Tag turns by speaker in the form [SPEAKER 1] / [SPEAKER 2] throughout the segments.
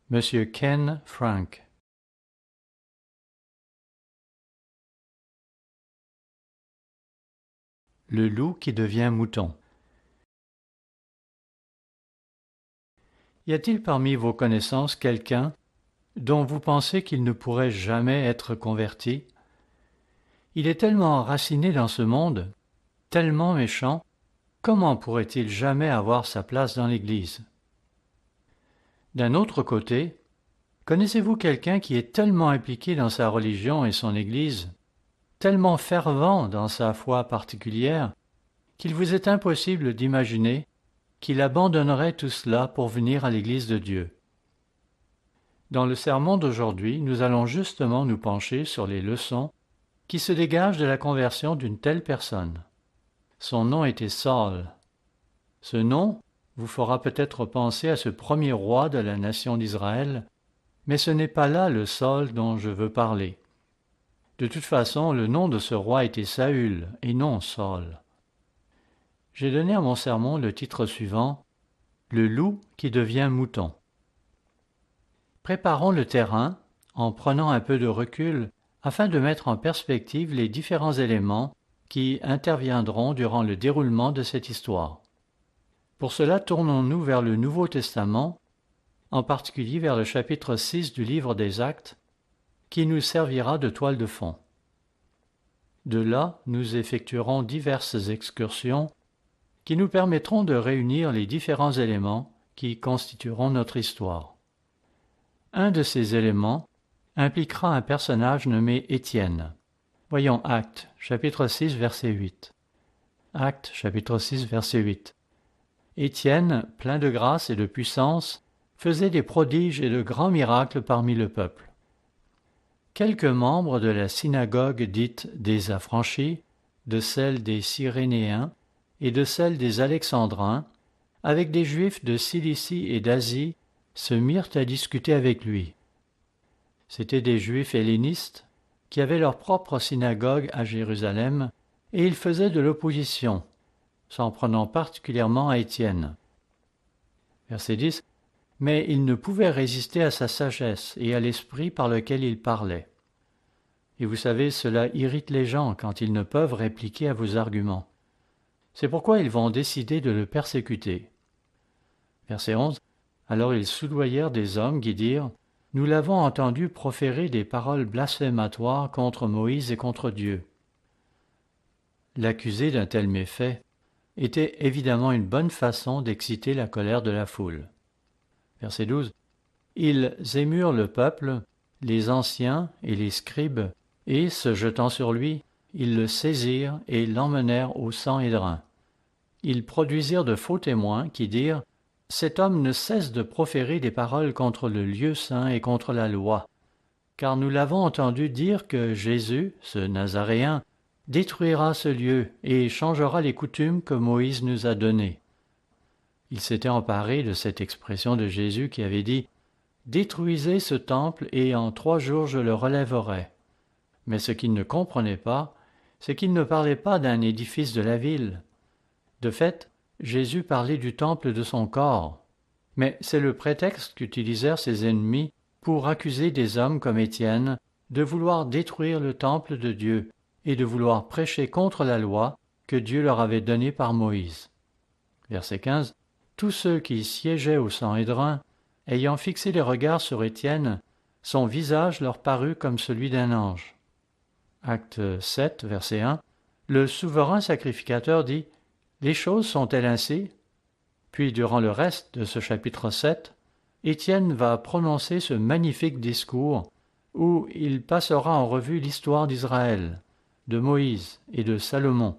[SPEAKER 1] Monsieur Ken Frank. Le loup qui devient mouton. Y a-t-il parmi vos connaissances quelqu'un dont vous pensez qu'il ne pourrait jamais être converti? Il est tellement enraciné dans ce monde, tellement méchant, comment pourrait-il jamais avoir sa place dans l'Église? D'un autre côté, connaissez-vous quelqu'un qui est tellement impliqué dans sa religion et son Église, tellement fervent dans sa foi particulière, qu'il vous est impossible d'imaginer qu'il abandonnerait tout cela pour venir à l'Église de Dieu? Dans le sermon d'aujourd'hui, nous allons justement nous pencher sur les leçons qui se dégagent de la conversion d'une telle personne. Son nom était Saul. Ce nom vous fera peut-être penser à ce premier roi de la nation d'Israël, mais ce n'est pas là le Saul dont je veux parler. De toute façon, le nom de ce roi était Saül et non Saul. J'ai donné à mon sermon le titre suivant, « Le loup qui devient mouton ». Préparons le terrain en prenant un peu de recul afin de mettre en perspective les différents éléments qui interviendront durant le déroulement de cette histoire. Pour cela, tournons-nous vers le Nouveau Testament, en particulier vers le chapitre 6 du livre des Actes, qui nous servira de toile de fond. De là, nous effectuerons diverses excursions qui nous permettront de réunir les différents éléments qui constitueront notre histoire. Un de ces éléments impliquera un personnage nommé Étienne. Voyons Actes, chapitre 6, verset 8. Actes, chapitre 6, verset 8. Étienne, plein de grâce et de puissance, faisait des prodiges et de grands miracles parmi le peuple. Quelques membres de la synagogue dite des Affranchis, de celle des Cyrénéens et de celle des Alexandrins, avec des Juifs de Cilicie et d'Asie, se mirent à discuter avec lui. C'étaient des Juifs hellénistes qui avaient leur propre synagogue à Jérusalem, et ils faisaient de l'opposition, s'en prenant particulièrement à Étienne. Verset 10. Mais ils ne pouvaient résister à sa sagesse et à l'esprit par lequel il parlait. Et vous savez, cela irrite les gens quand ils ne peuvent répliquer à vos arguments. C'est pourquoi ils vont décider de le persécuter. Verset 11. Alors ils soudoyèrent des hommes qui dirent « Nous l'avons entendu proférer des paroles blasphématoires contre Moïse et contre Dieu. » L'accuser d'un tel méfait était évidemment une bonne façon d'exciter la colère de la foule. Verset 12. Ils émurent le peuple, les anciens et les scribes, et, se jetant sur lui, ils le saisirent et l'emmenèrent au Sanhédrin. Ils produisirent de faux témoins qui dirent « Cet homme ne cesse de proférer des paroles contre le lieu saint et contre la loi, car nous l'avons entendu dire que Jésus, ce Nazaréen, détruira ce lieu et changera les coutumes que Moïse nous a données. » Il s'était emparé de cette expression de Jésus qui avait dit « Détruisez ce temple et en 3 jours je le relèverai. » Mais ce qu'il ne comprenait pas, c'est qu'il ne parlait pas d'un édifice de la ville. De fait, Jésus parlait du temple de son corps. Mais c'est le prétexte qu'utilisèrent ses ennemis pour accuser des hommes comme Étienne de vouloir détruire le temple de Dieu et de vouloir prêcher contre la loi que Dieu leur avait donnée par Moïse. Verset 15. Tous ceux qui siégeaient au Sanhédrin, ayant fixé les regards sur Étienne, son visage leur parut comme celui d'un ange. Acte 7, verset 1. Le souverain sacrificateur dit « Les choses sont-elles ainsi ?» Puis, durant le reste de ce chapitre 7, Étienne va prononcer ce magnifique discours où il passera en revue l'histoire d'Israël, de Moïse et de Salomon.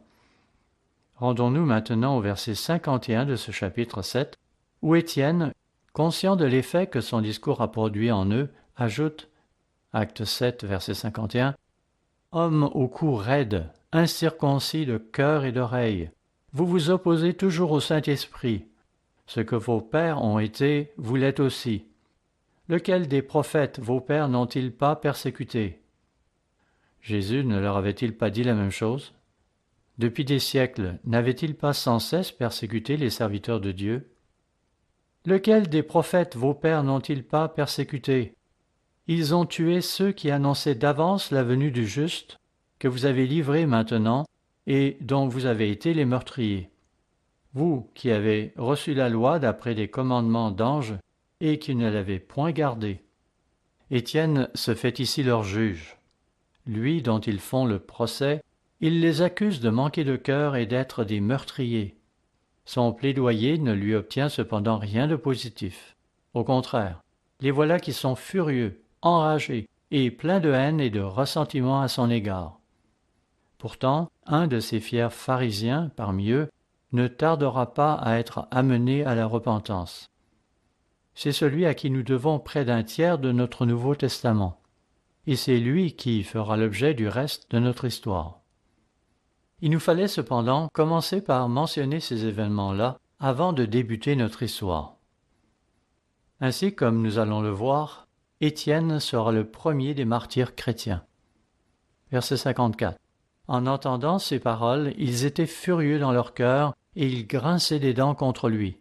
[SPEAKER 1] Rendons-nous maintenant au verset 51 de ce chapitre 7, où Étienne, conscient de l'effet que son discours a produit en eux, ajoute, acte 7, verset 51, « Homme au cou raide, incirconcis de cœur et d'oreille, vous vous opposez toujours au Saint-Esprit. Ce que vos pères ont été, vous l'êtes aussi. Lequel des prophètes vos pères n'ont-ils pas persécuté? » Jésus ne leur avait-il pas dit la même chose? Depuis des siècles, n'avait-il pas sans cesse persécuté les serviteurs de Dieu? Lequel des prophètes vos pères n'ont-ils pas persécuté? Ils ont tué ceux qui annonçaient d'avance la venue du juste, que vous avez livré maintenant, et dont vous avez été les meurtriers. Vous qui avez reçu la loi d'après des commandements d'anges, et qui ne l'avez point gardée. Étienne se fait ici leur juge. Lui dont ils font le procès, il les accuse de manquer de cœur et d'être des meurtriers. Son plaidoyer ne lui obtient cependant rien de positif. Au contraire, les voilà qui sont furieux, enragés et pleins de haine et de ressentiment à son égard. Pourtant, un de ces fiers pharisiens parmi eux ne tardera pas à être amené à la repentance. C'est celui à qui nous devons près d'un tiers de notre Nouveau Testament. Et c'est lui qui fera l'objet du reste de notre histoire. Il nous fallait cependant commencer par mentionner ces événements-là avant de débuter notre histoire. Ainsi, comme nous allons le voir, Étienne sera le premier des martyrs chrétiens. Verset 54. En entendant ces paroles, ils étaient furieux dans leur cœur et ils grinçaient des dents contre lui.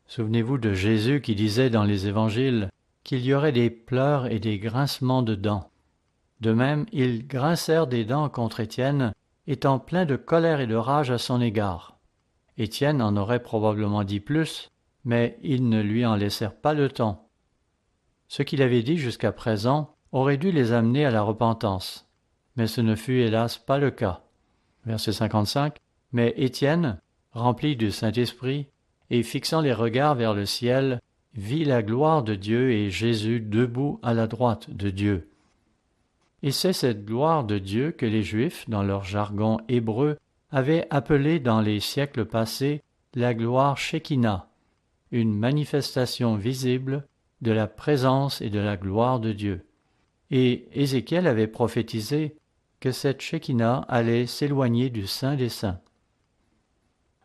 [SPEAKER 1] Souvenez-vous de Jésus qui disait dans les évangiles qu'il y aurait des pleurs et des grincements de dents. De même, ils grincèrent des dents contre Étienne, étant pleins de colère et de rage à son égard. Étienne en aurait probablement dit plus, mais ils ne lui en laissèrent pas le temps. Ce qu'il avait dit jusqu'à présent aurait dû les amener à la repentance, mais ce ne fut hélas pas le cas. Verset 55. Mais Étienne, rempli du Saint-Esprit, et fixant les regards vers le ciel, vit la gloire de Dieu et Jésus debout à la droite de Dieu. Et c'est cette gloire de Dieu que les Juifs, dans leur jargon hébreu, avaient appelée dans les siècles passés la gloire Shekinah, une manifestation visible de la présence et de la gloire de Dieu. Et Ézéchiel avait prophétisé que cette Shekinah allait s'éloigner du Saint des Saints.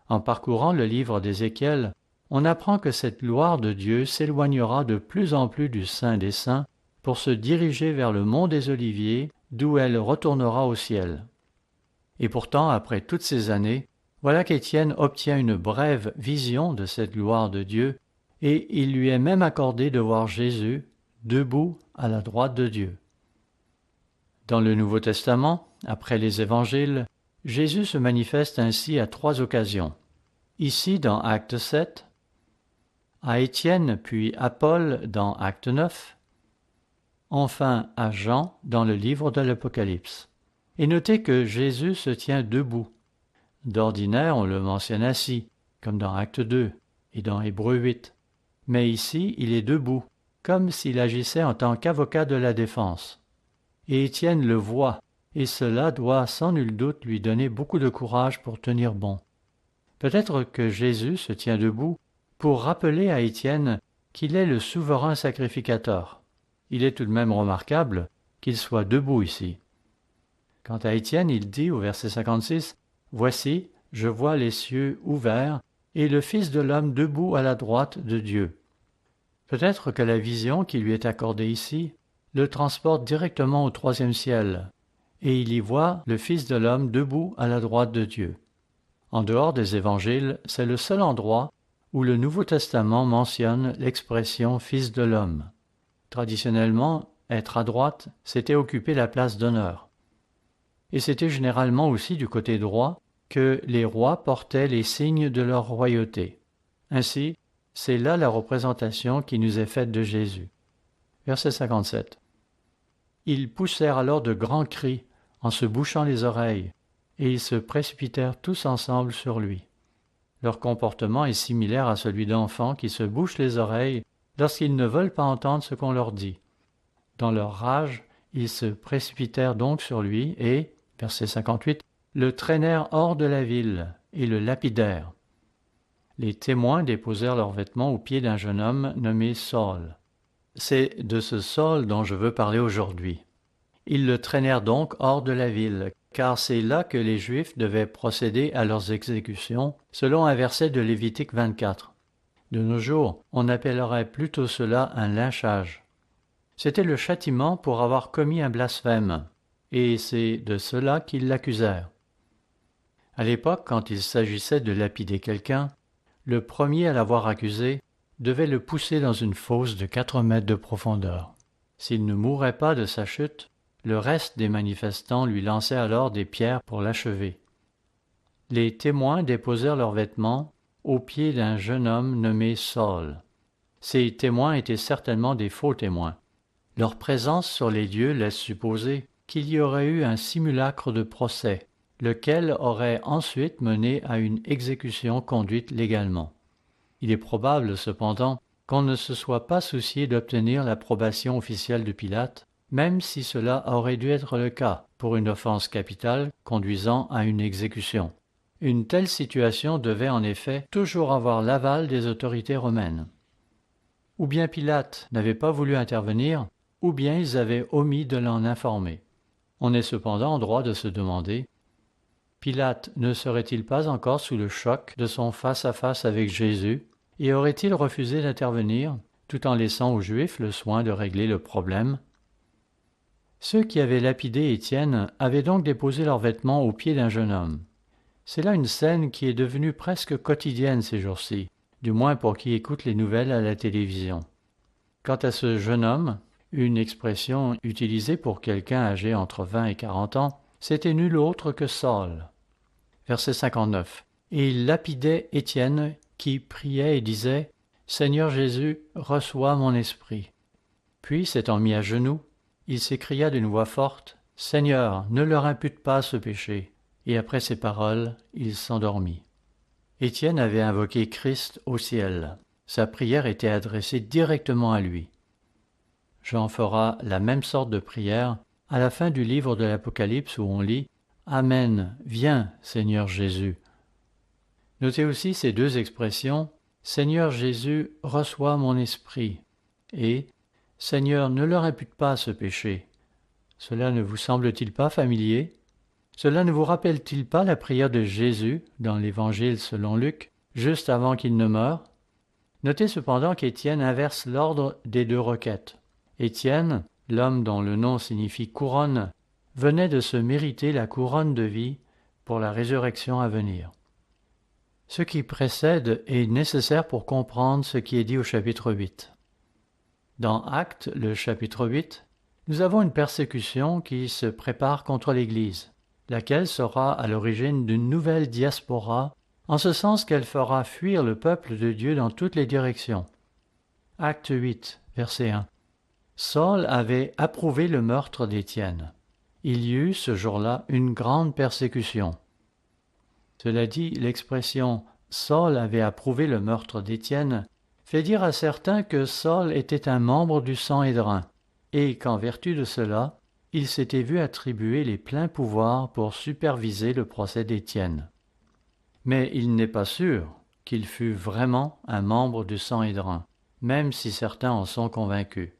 [SPEAKER 1] En parcourant le livre d'Ézéchiel, on apprend que cette gloire de Dieu s'éloignera de plus en plus du Saint des Saints pour se diriger vers le mont des Oliviers, d'où elle retournera au ciel. Et pourtant, après toutes ces années, voilà qu'Étienne obtient une brève vision de cette gloire de Dieu, et il lui est même accordé de voir Jésus debout à la droite de Dieu. Dans le Nouveau Testament, après les évangiles, Jésus se manifeste ainsi à 3 occasions. Ici dans Acte 7, à Étienne puis à Paul dans Acte 9, enfin à Jean dans le livre de l'Apocalypse. Et notez que Jésus se tient debout. D'ordinaire, on le mentionne assis, comme dans Acte 2 et dans Hébreux 8. Mais ici, il est debout, comme s'il agissait en tant qu'avocat de la défense. Et Étienne le voit, et cela doit sans nul doute lui donner beaucoup de courage pour tenir bon. Peut-être que Jésus se tient debout pour rappeler à Étienne qu'il est le souverain sacrificateur. Il est tout de même remarquable qu'il soit debout ici. Quant à Étienne, il dit au verset 56, « Voici, je vois les cieux ouverts et le Fils de l'homme debout à la droite de Dieu. » Peut-être que la vision qui lui est accordée ici le transporte directement au 3e ciel, et il y voit le Fils de l'homme debout à la droite de Dieu. En dehors des évangiles, c'est le seul endroit où le Nouveau Testament mentionne l'expression « Fils de l'homme ». Traditionnellement, être à droite, c'était occuper la place d'honneur. Et c'était généralement aussi du côté droit que les rois portaient les signes de leur royauté. Ainsi, c'est là la représentation qui nous est faite de Jésus. Verset 57. Ils poussèrent alors de grands cris en se bouchant les oreilles, et ils se précipitèrent tous ensemble sur lui. Leur comportement est similaire à celui d'enfants qui se bouchent les oreilles lorsqu'ils ne veulent pas entendre ce qu'on leur dit. Dans leur rage, ils se précipitèrent donc sur lui et, verset 58, le traînèrent hors de la ville et le lapidèrent. Les témoins déposèrent leurs vêtements aux pieds d'un jeune homme nommé Saul. C'est de ce Saul dont je veux parler aujourd'hui. Ils le traînèrent donc hors de la ville, car c'est là que les Juifs devaient procéder à leurs exécutions, selon un verset de Lévitique 24. De nos jours, on appellerait plutôt cela un lynchage. C'était le châtiment pour avoir commis un blasphème, et c'est de cela qu'ils l'accusèrent. À l'époque, quand il s'agissait de lapider quelqu'un, le premier à l'avoir accusé devait le pousser dans une fosse de 4 mètres de profondeur. S'il ne mourait pas de sa chute, le reste des manifestants lui lançaient alors des pierres pour l'achever. Les témoins déposèrent leurs vêtements aux pieds d'un jeune homme nommé Saul. Ces témoins étaient certainement des faux témoins. Leur présence sur les lieux laisse supposer qu'il y aurait eu un simulacre de procès, lequel aurait ensuite mené à une exécution conduite légalement. Il est probable, cependant, qu'on ne se soit pas soucié d'obtenir l'approbation officielle de Pilate, même si cela aurait dû être le cas pour une offense capitale conduisant à une exécution. Une telle situation devait en effet toujours avoir l'aval des autorités romaines. Ou bien Pilate n'avait pas voulu intervenir, ou bien ils avaient omis de l'en informer. On est cependant en droit de se demander, Pilate ne serait-il pas encore sous le choc de son face-à-face avec Jésus et aurait-il refusé d'intervenir, tout en laissant aux Juifs le soin de régler le problème? Ceux qui avaient lapidé Étienne avaient donc déposé leurs vêtements aux pieds d'un jeune homme. C'est là une scène qui est devenue presque quotidienne ces jours-ci, du moins pour qui écoute les nouvelles à la télévision. Quant à ce jeune homme, une expression utilisée pour quelqu'un âgé entre 20 et 40 ans, c'était nul autre que Saul. Verset 59. Et il lapidait Étienne qui priait et disait « Seigneur Jésus, reçois mon esprit. » Puis, s'étant mis à genoux, il s'écria d'une voix forte « Seigneur, ne leur impute pas ce péché. » Et après ces paroles, il s'endormit. Étienne avait invoqué Christ au ciel. Sa prière était adressée directement à lui. Jean fera la même sorte de prière à la fin du livre de l'Apocalypse où on lit « Amen, viens, Seigneur Jésus ». Notez aussi ces deux expressions « Seigneur Jésus, reçois mon esprit » et « Seigneur, ne leur impute pas ce péché ». Cela ne vous semble-t-il pas familier ? Cela ne vous rappelle-t-il pas la prière de Jésus dans l'Évangile selon Luc, juste avant qu'il ne meure? Notez cependant qu'Étienne inverse l'ordre des deux requêtes. Étienne, l'homme dont le nom signifie couronne, venait de se mériter la couronne de vie pour la résurrection à venir. Ce qui précède est nécessaire pour comprendre ce qui est dit au chapitre 8. Dans Actes, le chapitre 8, nous avons une persécution qui se prépare contre l'Église, laquelle sera à l'origine d'une nouvelle diaspora, en ce sens qu'elle fera fuir le peuple de Dieu dans toutes les directions. Acte 8, verset 1. Saul avait approuvé le meurtre d'Étienne. Il y eut ce jour-là une grande persécution. Cela dit, l'expression « Saul avait approuvé le meurtre d'Étienne » fait dire à certains que Saul était un membre du Sanhédrin, et qu'en vertu de cela, il s'était vu attribuer les pleins pouvoirs pour superviser le procès d'Étienne. Mais il n'est pas sûr qu'il fût vraiment un membre du Sanhédrin, même si certains en sont convaincus.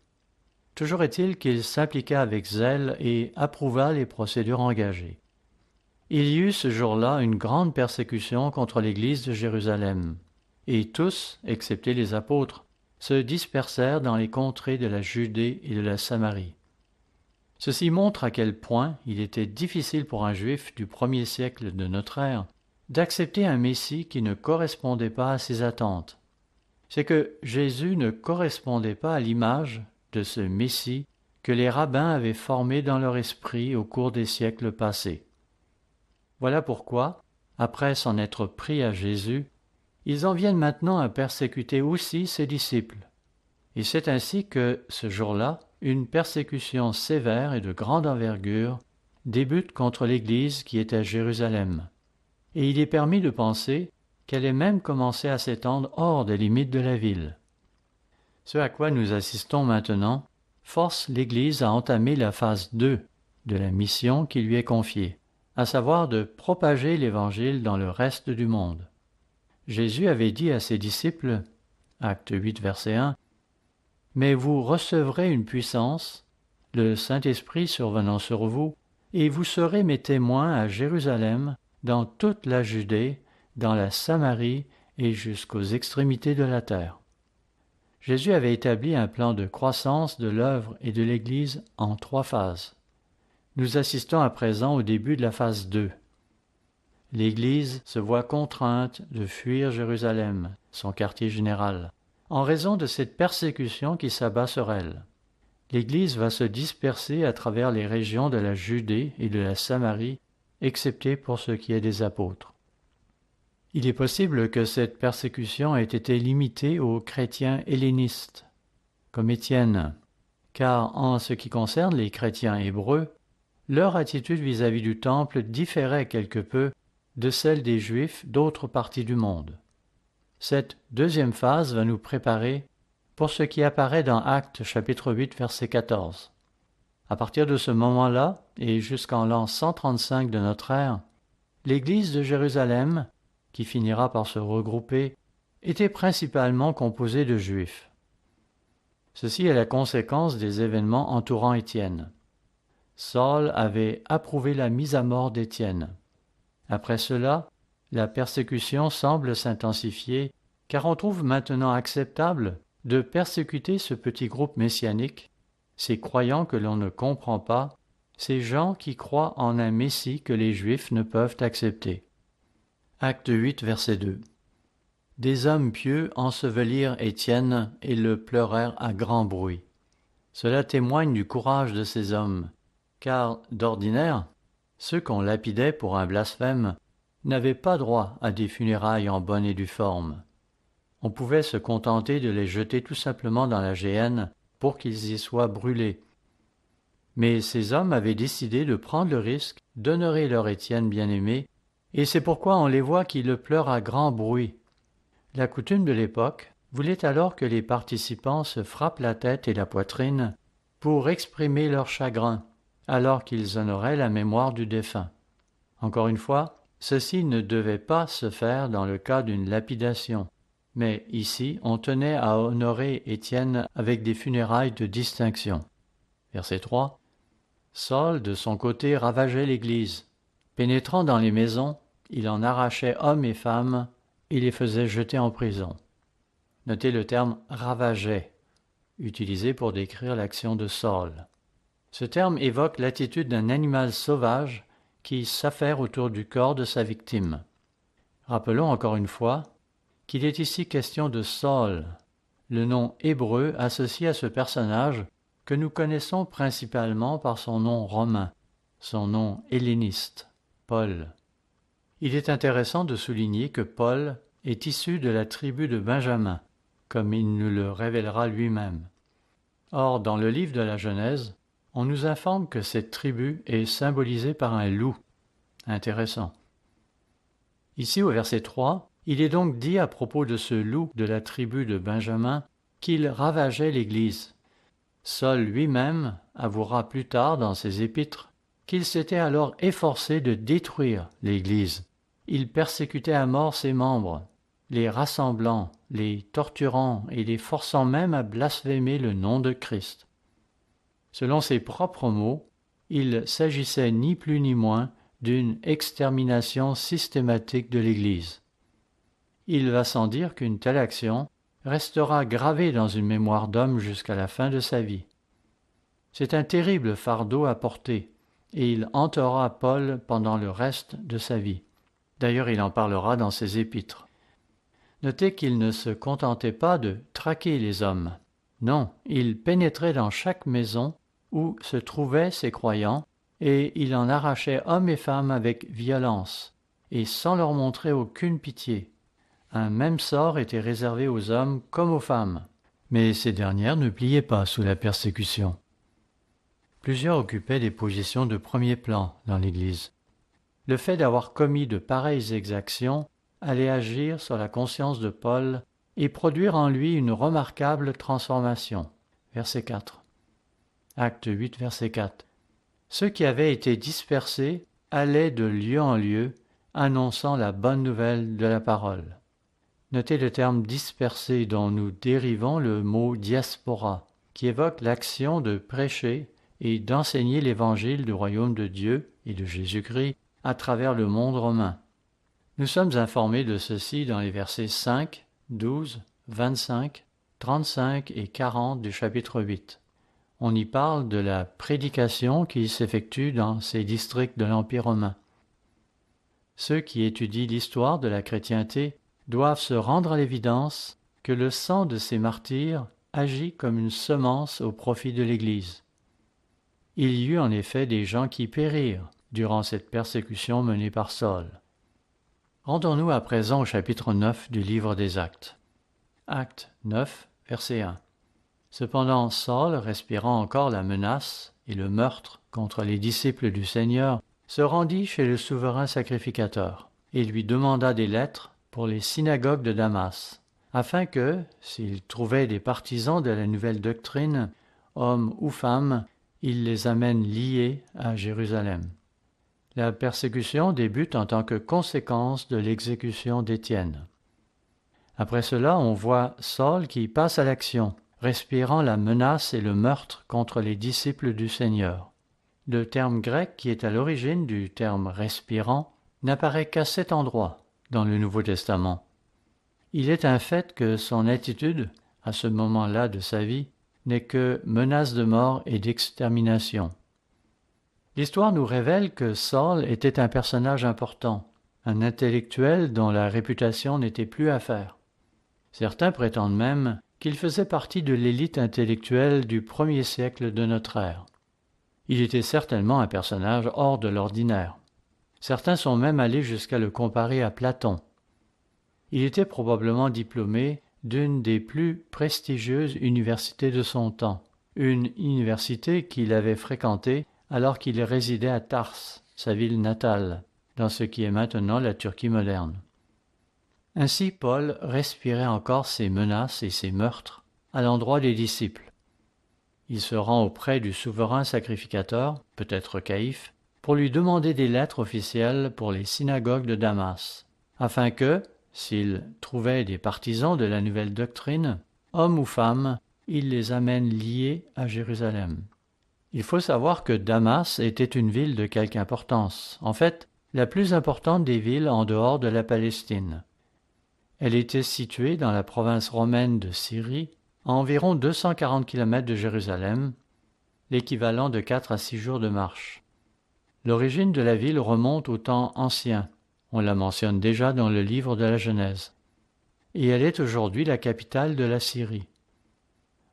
[SPEAKER 1] Toujours est-il qu'il s'appliqua avec zèle et approuva les procédures engagées. Il y eut ce jour-là une grande persécution contre l'Église de Jérusalem, et tous, excepté les apôtres, se dispersèrent dans les contrées de la Judée et de la Samarie. Ceci montre à quel point il était difficile pour un Juif du 1er siècle de notre ère d'accepter un Messie qui ne correspondait pas à ses attentes. C'est que Jésus ne correspondait pas à l'image de ce Messie que les rabbins avaient formé dans leur esprit au cours des siècles passés. Voilà pourquoi, après s'en être pris à Jésus, ils en viennent maintenant à persécuter aussi ses disciples. Et c'est ainsi que, ce jour-là, une persécution sévère et de grande envergure débute contre l'Église qui est à Jérusalem. Et il est permis de penser qu'elle est même commencé à s'étendre hors des limites de la ville. Ce à quoi nous assistons maintenant force l'Église à entamer la phase 2 de la mission qui lui est confiée, à savoir de propager l'Évangile dans le reste du monde. Jésus avait dit à ses disciples, Acte 8, verset 1, « Mais vous recevrez une puissance, le Saint-Esprit survenant sur vous, et vous serez mes témoins à Jérusalem, dans toute la Judée, dans la Samarie et jusqu'aux extrémités de la terre. » Jésus avait établi un plan de croissance de l'œuvre et de l'Église en 3 phases. Nous assistons à présent au début de la phase 2. L'Église se voit contrainte de fuir Jérusalem, son quartier général, en raison de cette persécution qui s'abat sur elle. L'Église va se disperser à travers les régions de la Judée et de la Samarie, excepté pour ce qui est des apôtres. Il est possible que cette persécution ait été limitée aux chrétiens hellénistes, comme Étienne, car en ce qui concerne les chrétiens hébreux, leur attitude vis-à-vis du temple différait quelque peu de celle des Juifs d'autres parties du monde. Cette deuxième phase va nous préparer pour ce qui apparaît dans Actes chapitre 8 verset 14. À partir de ce moment-là, et jusqu'en l'an 135 de notre ère, l'Église de Jérusalem, qui finira par se regrouper, était principalement composée de Juifs. Ceci est la conséquence des événements entourant Étienne. Saul avait approuvé la mise à mort d'Étienne. Après cela, la persécution semble s'intensifier, car on trouve maintenant acceptable de persécuter ce petit groupe messianique, ces croyants que l'on ne comprend pas, ces gens qui croient en un Messie que les Juifs ne peuvent accepter. Acte 8, verset 2. Des hommes pieux ensevelirent Étienne et le pleurèrent à grand bruit. Cela témoigne du courage de ces hommes, car, d'ordinaire, ceux qu'on lapidait pour un blasphème n'avaient pas droit à des funérailles en bonne et due forme. On pouvait se contenter de les jeter tout simplement dans la géhenne pour qu'ils y soient brûlés. Mais ces hommes avaient décidé de prendre le risque d'honorer leur Étienne bien-aimé, et c'est pourquoi on les voit qui le pleurent à grand bruit. La coutume de l'époque voulait alors que les participants se frappent la tête et la poitrine pour exprimer leur chagrin, alors qu'ils honoraient la mémoire du défunt. Encore une fois, ceci ne devait pas se faire dans le cas d'une lapidation, mais ici on tenait à honorer Étienne avec des funérailles de distinction. Verset 3. Saul, de son côté, ravageait l'Église. Pénétrant dans les maisons, il en arrachait hommes et femmes et les faisait jeter en prison. Notez le terme « ravageait », utilisé pour décrire l'action de Saul. Ce terme évoque l'attitude d'un animal sauvage qui s'affaire autour du corps de sa victime. Rappelons encore une fois qu'il est ici question de Saul, le nom hébreu associé à ce personnage que nous connaissons principalement par son nom romain, son nom helléniste, Paul. Il est intéressant de souligner que Paul est issu de la tribu de Benjamin, comme il nous le révélera lui-même. Or, dans le livre de la Genèse, on nous informe que cette tribu est symbolisée par un loup. Intéressant. Ici, au verset 3, il est donc dit à propos de ce loup de la tribu de Benjamin qu'il ravageait l'Église. Saul lui-même avouera plus tard dans ses épîtres qu'il s'était alors efforcé de détruire l'Église. Il persécutait à mort ses membres, les rassemblant, les torturant et les forçant même à blasphémer le nom de Christ. Selon ses propres mots, il s'agissait ni plus ni moins d'une extermination systématique de l'Église. Il va sans dire qu'une telle action restera gravée dans une mémoire d'homme jusqu'à la fin de sa vie. C'est un terrible fardeau à porter, et il hantera Paul pendant le reste de sa vie. D'ailleurs, il en parlera dans ses épîtres. Notez qu'il ne se contentait pas de traquer les hommes. Non, il pénétrait dans chaque maison où se trouvaient ses croyants, et il en arrachait hommes et femmes avec violence, et sans leur montrer aucune pitié. Un même sort était réservé aux hommes comme aux femmes, mais ces dernières ne pliaient pas sous la persécution. Plusieurs occupaient des positions de premier plan dans l'Église. Le fait d'avoir commis de pareilles exactions allait agir sur la conscience de Paul et produire en lui une remarquable transformation. Verset 4. Acte 8, verset 4. Ceux qui avaient été dispersés allaient de lieu en lieu, annonçant la bonne nouvelle de la parole. Notez le terme dispersé dont nous dérivons le mot diaspora, qui évoque l'action de prêcher et d'enseigner l'évangile du royaume de Dieu et de Jésus-Christ à travers le monde romain. Nous sommes informés de ceci dans les versets 5, 12, 25, 35 et 40 du chapitre 8. On y parle de la prédication qui s'effectue dans ces districts de l'Empire romain. Ceux qui étudient l'histoire de la chrétienté doivent se rendre à l'évidence que le sang de ces martyrs agit comme une semence au profit de l'Église. Il y eut en effet des gens qui périrent durant cette persécution menée par Saul. Rendons-nous à présent au chapitre 9 du livre des Actes. Actes 9, verset 1. Cependant, Saul, respirant encore la menace et le meurtre contre les disciples du Seigneur, se rendit chez le souverain sacrificateur et lui demanda des lettres pour les synagogues de Damas, afin que, s'il trouvait des partisans de la nouvelle doctrine, hommes ou femmes, il les amène liés à Jérusalem. La persécution débute en tant que conséquence de l'exécution d'Étienne. Après cela, on voit Saul qui passe à l'action, respirant la menace et le meurtre contre les disciples du Seigneur. Le terme grec qui est à l'origine du terme respirant n'apparaît qu'à 7 endroits dans le Nouveau Testament. Il est un fait que son attitude, à ce moment-là de sa vie, n'est que menace de mort et d'extermination. L'histoire nous révèle que Saul était un personnage important, un intellectuel dont la réputation n'était plus à faire. Certains prétendent même qu'il faisait partie de l'élite intellectuelle du 1er siècle de notre ère. Il était certainement un personnage hors de l'ordinaire. Certains sont même allés jusqu'à le comparer à Platon. Il était probablement diplômé d'une des plus prestigieuses universités de son temps, une université qu'il avait fréquentée alors qu'il résidait à Tars, sa ville natale, dans ce qui est maintenant la Turquie moderne. Ainsi, Paul respirait encore ses menaces et ses meurtres à l'endroit des disciples. Il se rend auprès du souverain sacrificateur, peut-être Caïphe, pour lui demander des lettres officielles pour les synagogues de Damas, afin que, s'il trouvait des partisans de la nouvelle doctrine, hommes ou femmes, il les amène liés à Jérusalem. Il faut savoir que Damas était une ville de quelque importance, en fait, la plus importante des villes en dehors de la Palestine. Elle était située dans la province romaine de Syrie, à environ 240 km de Jérusalem, l'équivalent de 4 à 6 jours de marche. L'origine de la ville remonte au temps ancien, on la mentionne déjà dans le livre de la Genèse, et elle est aujourd'hui la capitale de la Syrie.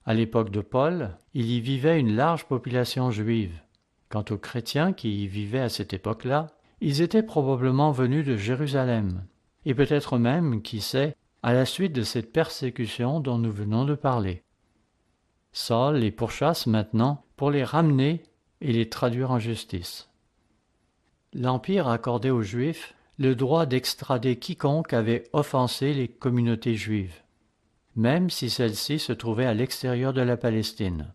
[SPEAKER 1] À l'époque de Paul, il y vivait une large population juive. Quant aux chrétiens qui y vivaient à cette époque-là, ils étaient probablement venus de Jérusalem, et peut-être même, qui sait, à la suite de cette persécution dont nous venons de parler. Saul les pourchasse maintenant pour les ramener et les traduire en justice. L'Empire accordait aux Juifs le droit d'extrader quiconque avait offensé les communautés juives, même si celles-ci se trouvaient à l'extérieur de la Palestine.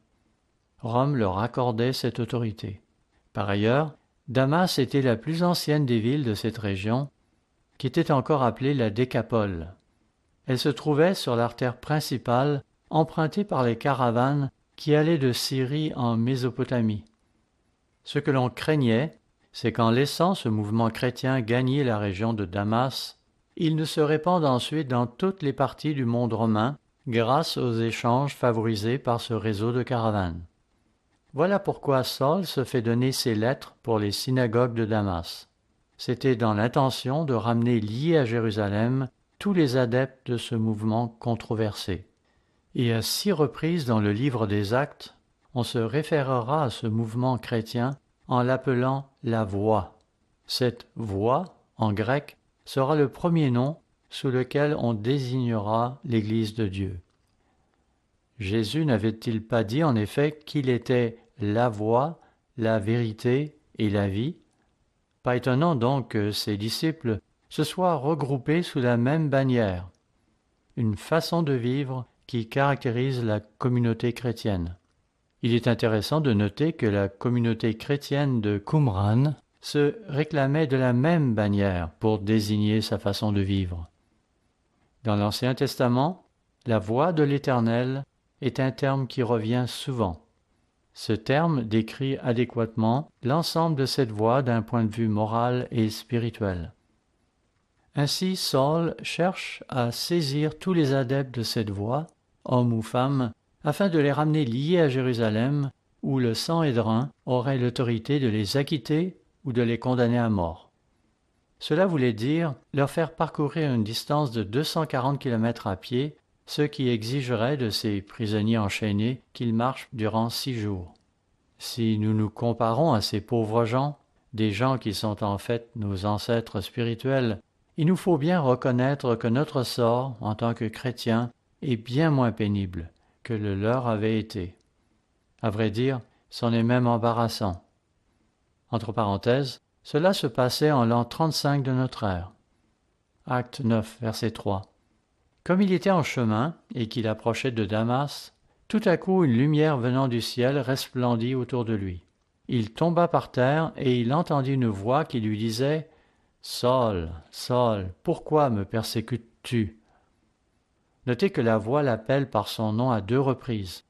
[SPEAKER 1] Rome leur accordait cette autorité. Par ailleurs, Damas était la plus ancienne des villes de cette région, qui était encore appelée la Décapole. Elle se trouvait sur l'artère principale empruntée par les caravanes qui allaient de Syrie en Mésopotamie. Ce que l'on craignait, c'est qu'en laissant ce mouvement chrétien gagner la région de Damas, il ne se répande ensuite dans toutes les parties du monde romain grâce aux échanges favorisés par ce réseau de caravanes. Voilà pourquoi Saul se fait donner ses lettres pour les synagogues de Damas. C'était dans l'intention de ramener liés à Jérusalem tous les adeptes de ce mouvement controversé. Et à 6 reprises dans le livre des Actes, on se référera à ce mouvement chrétien en l'appelant la Voie. Cette Voie, en grec, sera le premier nom sous lequel on désignera l'Église de Dieu. Jésus n'avait-il pas dit en effet qu'il était la voie, la vérité et la vie? Pas étonnant donc que ses disciples se soient regroupés sous la même bannière, une façon de vivre qui caractérise la communauté chrétienne. Il est intéressant de noter que la communauté chrétienne de Qumran se réclamait de la même bannière pour désigner sa façon de vivre. Dans l'Ancien Testament, la voie de l'Éternel est un terme qui revient souvent. Ce terme décrit adéquatement l'ensemble de cette voie d'un point de vue moral et spirituel. Ainsi, Saul cherche à saisir tous les adeptes de cette voie, hommes ou femmes, afin de les ramener liés à Jérusalem, où le Sanhédrin aurait l'autorité de les acquitter ou de les condamner à mort. Cela voulait dire leur faire parcourir une distance de 240 km à pied ce qui exigerait de ces prisonniers enchaînés qu'ils marchent durant 6 jours. Si nous nous comparons à ces pauvres gens, des gens qui sont en fait nos ancêtres spirituels, il nous faut bien reconnaître que notre sort, en tant que chrétiens, est bien moins pénible que le leur avait été. À vrai dire, c'en est même embarrassant. Entre parenthèses, cela se passait en l'an 35 de notre ère. Acte 9, verset 3. Comme il était en chemin et qu'il approchait de Damas, tout à coup une lumière venant du ciel resplendit autour de lui. Il tomba par terre et il entendit une voix qui lui disait « Saul, Saul, pourquoi me persécutes-tu » Notez que la voix l'appelle par son nom à 2 reprises.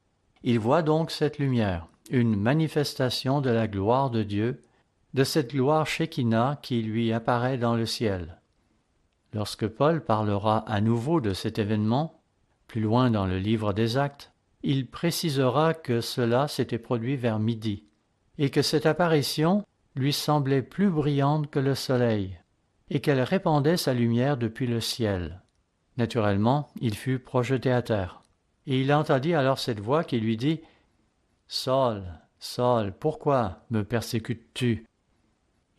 [SPEAKER 1] Il voit donc cette lumière, une manifestation de la gloire de Dieu, de cette gloire Shekinah qui lui apparaît dans le ciel. Lorsque Paul parlera à nouveau de cet événement, plus loin dans le livre des Actes, il précisera que cela s'était produit vers midi, et que cette apparition lui semblait plus brillante que le soleil, et qu'elle répandait sa lumière depuis le ciel. Naturellement, il fut projeté à terre, et il entendit alors cette voix qui lui dit « Saul, Saul, pourquoi me persécutes-tu »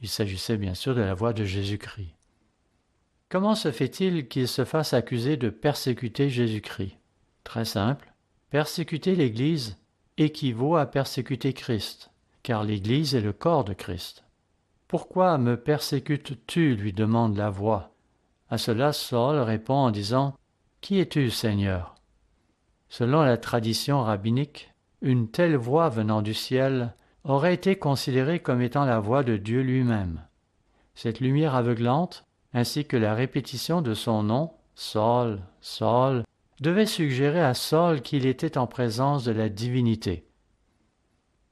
[SPEAKER 1] Il s'agissait bien sûr de la voix de Jésus-Christ. Comment se fait-il qu'il se fasse accuser de persécuter Jésus-Christ? Très simple, persécuter l'Église équivaut à persécuter Christ, car l'Église est le corps de Christ. « Pourquoi me persécutes-tu » lui demande la voix. À cela, Saul répond en disant « Qui es-tu, Seigneur » Selon la tradition rabbinique, une telle voix venant du ciel aurait été considérée comme étant la voix de Dieu lui-même. Cette lumière aveuglante, ainsi que la répétition de son nom, Saul, Saul, devait suggérer à Saul qu'il était en présence de la divinité.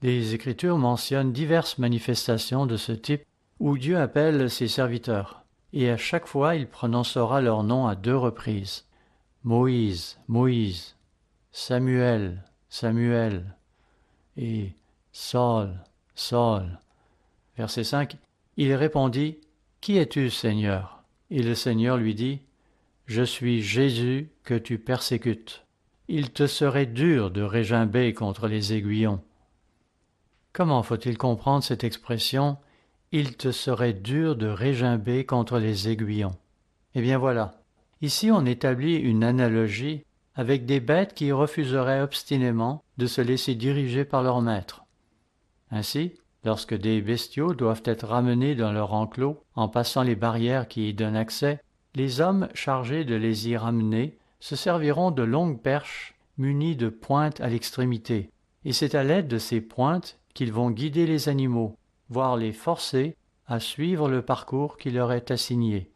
[SPEAKER 1] Les Écritures mentionnent diverses manifestations de ce type où Dieu appelle ses serviteurs, et à chaque fois il prononcera leur nom à 2 reprises. Moïse, Moïse, Samuel, Samuel, et Saul, Saul. Verset 5, il répondit « Qui es-tu, Seigneur » Et le Seigneur lui dit « Je suis Jésus que tu persécutes. Il te serait dur de régimber contre les aiguillons. » Comment faut-il comprendre cette expression « Il te serait dur de régimber contre les aiguillons » Eh bien voilà, ici on établit une analogie avec des bêtes qui refuseraient obstinément de se laisser diriger par leur maître. Ainsi, lorsque des bestiaux doivent être ramenés dans leur enclos en passant les barrières qui y donnent accès, les hommes chargés de les y ramener se serviront de longues perches munies de pointes à l'extrémité, et c'est à l'aide de ces pointes qu'ils vont guider les animaux, voire les forcer à suivre le parcours qui leur est assigné.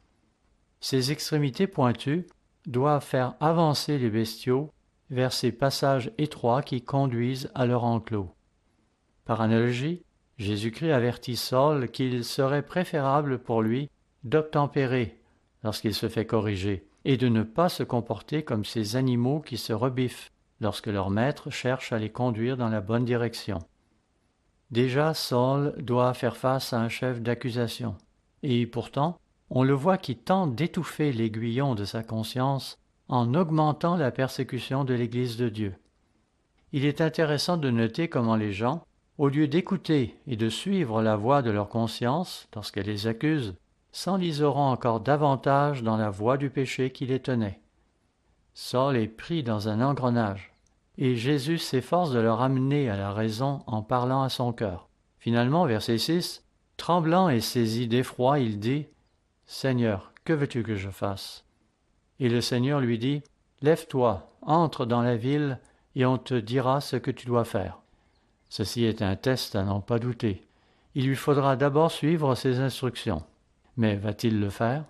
[SPEAKER 1] Ces extrémités pointues doivent faire avancer les bestiaux vers ces passages étroits qui conduisent à leur enclos. Par analogie, Jésus-Christ avertit Saul qu'il serait préférable pour lui d'obtempérer lorsqu'il se fait corriger et de ne pas se comporter comme ces animaux qui se rebiffent lorsque leur maître cherche à les conduire dans la bonne direction. Déjà, Saul doit faire face à un chef d'accusation, et pourtant, on le voit qui tente d'étouffer l'aiguillon de sa conscience en augmentant la persécution de l'Église de Dieu. Il est intéressant de noter comment les gens, au lieu d'écouter et de suivre la voix de leur conscience lorsqu'elle les accuse, s'enliseront encore davantage dans la voie du péché qui les tenait. Saul est pris dans un engrenage, et Jésus s'efforce de le ramener à la raison en parlant à son cœur. Finalement, verset 6, tremblant et saisi d'effroi, il dit « Seigneur, que veux-tu que je fasse » Et le Seigneur lui dit « Lève-toi, entre dans la ville, et on te dira ce que tu dois faire. » Ceci est un test à n'en pas douter. Il lui faudra d'abord suivre ses instructions. Mais va-t-il le faire?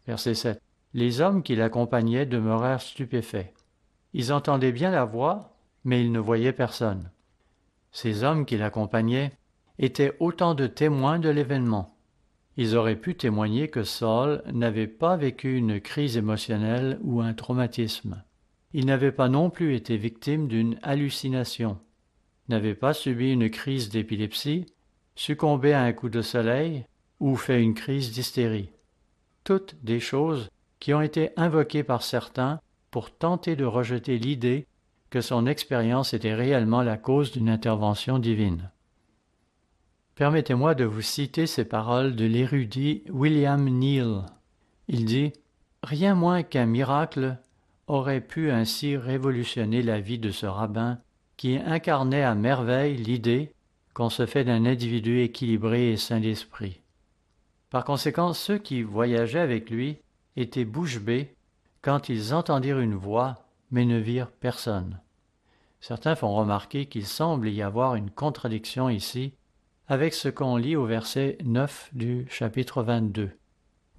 [SPEAKER 1] Verset 7. Les hommes qui l'accompagnaient demeurèrent stupéfaits. Ils entendaient bien la voix, mais ils ne voyaient personne. Ces hommes qui l'accompagnaient étaient autant de témoins de l'événement. Ils auraient pu témoigner que Saul n'avait pas vécu une crise émotionnelle ou un traumatisme. Il n'avait pas non plus été victime d'une hallucination, n'avait pas subi une crise d'épilepsie, succombé à un coup de soleil ou fait une crise d'hystérie. Toutes des choses qui ont été invoquées par certains pour tenter de rejeter l'idée que son expérience était réellement la cause d'une intervention divine. Permettez-moi de vous citer ces paroles de l'érudit William Neal. Il dit « Rien moins qu'un miracle aurait pu ainsi révolutionner la vie de ce rabbin qui incarnait à merveille l'idée qu'on se fait d'un individu équilibré et sain d'esprit. » Par conséquent, ceux qui voyageaient avec lui étaient bouche bée quand ils entendirent une voix, mais ne virent personne. Certains font remarquer qu'il semble y avoir une contradiction ici avec ce qu'on lit au verset 9 du chapitre 22,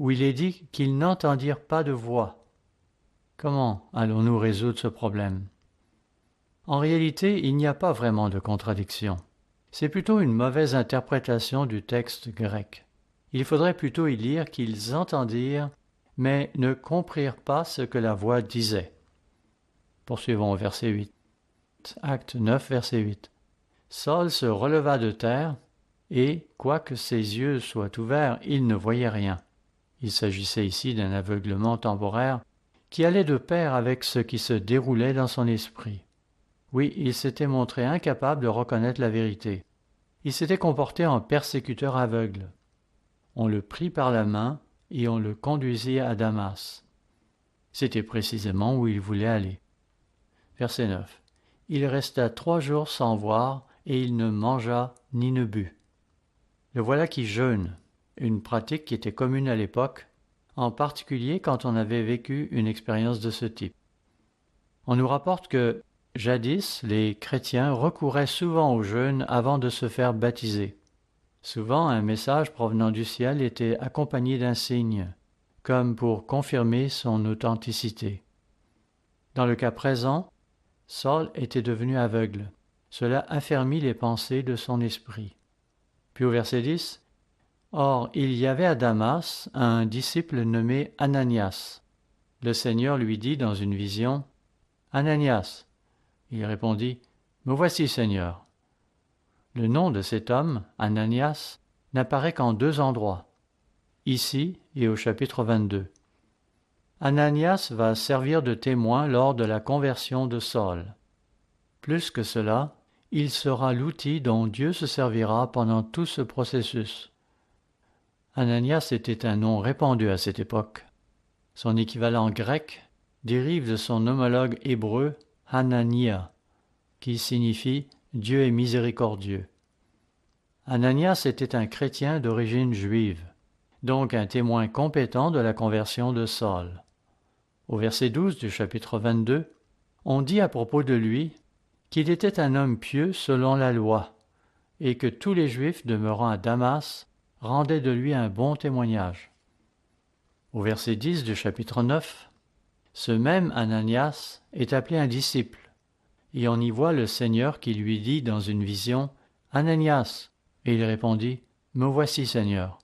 [SPEAKER 1] où il est dit qu'ils n'entendirent pas de voix. Comment allons-nous résoudre ce problème? En réalité, il n'y a pas vraiment de contradiction. C'est plutôt une mauvaise interprétation du texte grec. Il faudrait plutôt y lire qu'ils entendirent, mais ne comprirent pas ce que la voix disait. Poursuivons au verset 8. Acte 9, verset 8. Saul se releva de terre, et, quoique ses yeux soient ouverts, il ne voyait rien. Il s'agissait ici d'un aveuglement temporaire qui allait de pair avec ce qui se déroulait dans son esprit. Oui, il s'était montré incapable de reconnaître la vérité. Il s'était comporté en persécuteur aveugle. On le prit par la main et on le conduisit à Damas. C'était précisément où il voulait aller. Verset 9. Il resta 3 jours sans voir et il ne mangea ni ne but. Le voilà qui jeûne, une pratique qui était commune à l'époque, en particulier quand on avait vécu une expérience de ce type. On nous rapporte que, jadis, les chrétiens recouraient souvent au jeûne avant de se faire baptiser. Souvent, un message provenant du ciel était accompagné d'un signe, comme pour confirmer son authenticité. Dans le cas présent, Saul était devenu aveugle. Cela affermit les pensées de son esprit. Puis au verset 10, « Or, il y avait à Damas un disciple nommé Ananias. Le Seigneur lui dit dans une vision, « Ananias !» Il répondit, « Me voici, Seigneur. » Le nom de cet homme, Ananias, n'apparaît qu'en 2 endroits, ici et au chapitre 22. Ananias va servir de témoin lors de la conversion de Saul. Plus que cela, il sera l'outil dont Dieu se servira pendant tout ce processus. Ananias était un nom répandu à cette époque. Son équivalent grec dérive de son homologue hébreu Hanania, qui signifie « Dieu est miséricordieux ». Ananias était un chrétien d'origine juive, donc un témoin compétent de la conversion de Saul. Au verset 12 du chapitre 22, on dit à propos de lui qu'il était un homme pieux selon la loi, et que tous les Juifs demeurant à Damas rendaient de lui un bon témoignage. Au verset 10 du chapitre 9, ce même Ananias est appelé un disciple, et on y voit le Seigneur qui lui dit dans une vision « Ananias !» Et il répondit « Me voici, Seigneur ».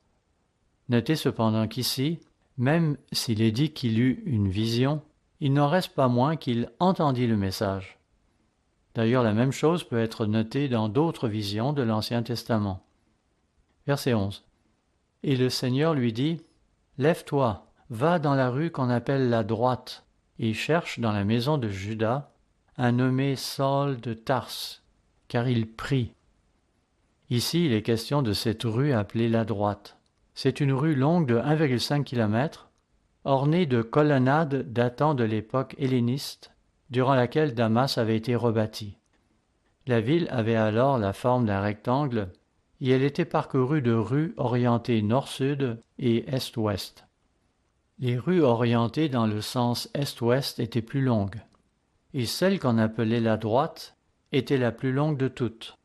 [SPEAKER 1] Notez cependant qu'ici, même s'il est dit qu'il eut une vision, il n'en reste pas moins qu'il entendit le message. D'ailleurs, la même chose peut être notée dans d'autres visions de l'Ancien Testament. Verset 11. Et le Seigneur lui dit, « Lève-toi, va dans la rue qu'on appelle la droite, et cherche dans la maison de Juda un nommé Saul de Tarse, car il prie. » Ici, il est question de cette rue appelée la droite. C'est une rue longue de 1,5 km, ornée de colonnades datant de l'époque helléniste, durant laquelle Damas avait été rebâtie. La ville avait alors la forme d'un rectangle et elle était parcourue de rues orientées nord-sud et est-ouest. Les rues orientées dans le sens est-ouest étaient plus longues, et celle qu'on appelait la droite était la plus longue de toutes.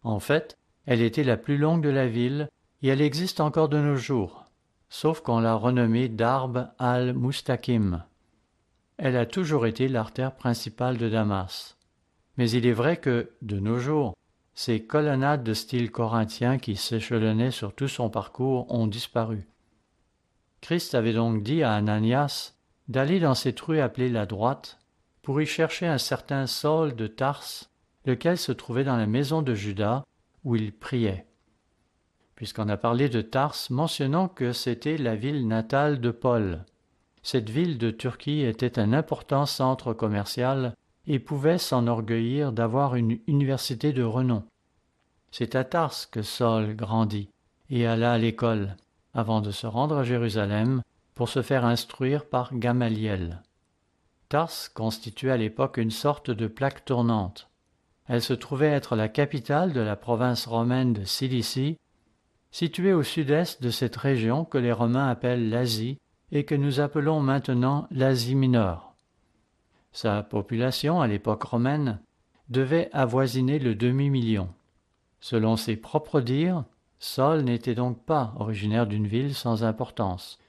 [SPEAKER 1] En fait, elle était la plus longue de la ville et elle existe encore de nos jours, sauf qu'on l'a renommée Darb al-Mustaqim. Elle a toujours été l'artère principale de Damas. Mais il est vrai que, de nos jours, ces colonnades de style corinthien qui s'échelonnaient sur tout son parcours ont disparu. Christ avait donc dit à Ananias d'aller dans cette rue appelée la droite pour y chercher un certain Saul de Tarse, lequel se trouvait dans la maison de Juda où il priait. Puisqu'on a parlé de Tarse, mentionnons que c'était la ville natale de Paul. Cette ville de Turquie était un important centre commercial et pouvait s'enorgueillir d'avoir une université de renom. C'est à Tars que Saul grandit et alla à l'école, avant de se rendre à Jérusalem pour se faire instruire par Gamaliel. Tars constituait à l'époque une sorte de plaque tournante. Elle se trouvait être la capitale de la province romaine de Cilicie, située au sud-est de cette région que les Romains appellent l'Asie et que nous appelons maintenant l'Asie mineure. Sa population, à l'époque romaine, devait avoisiner le demi-million. Selon ses propres dires, Saul n'était donc pas originaire d'une ville sans importance.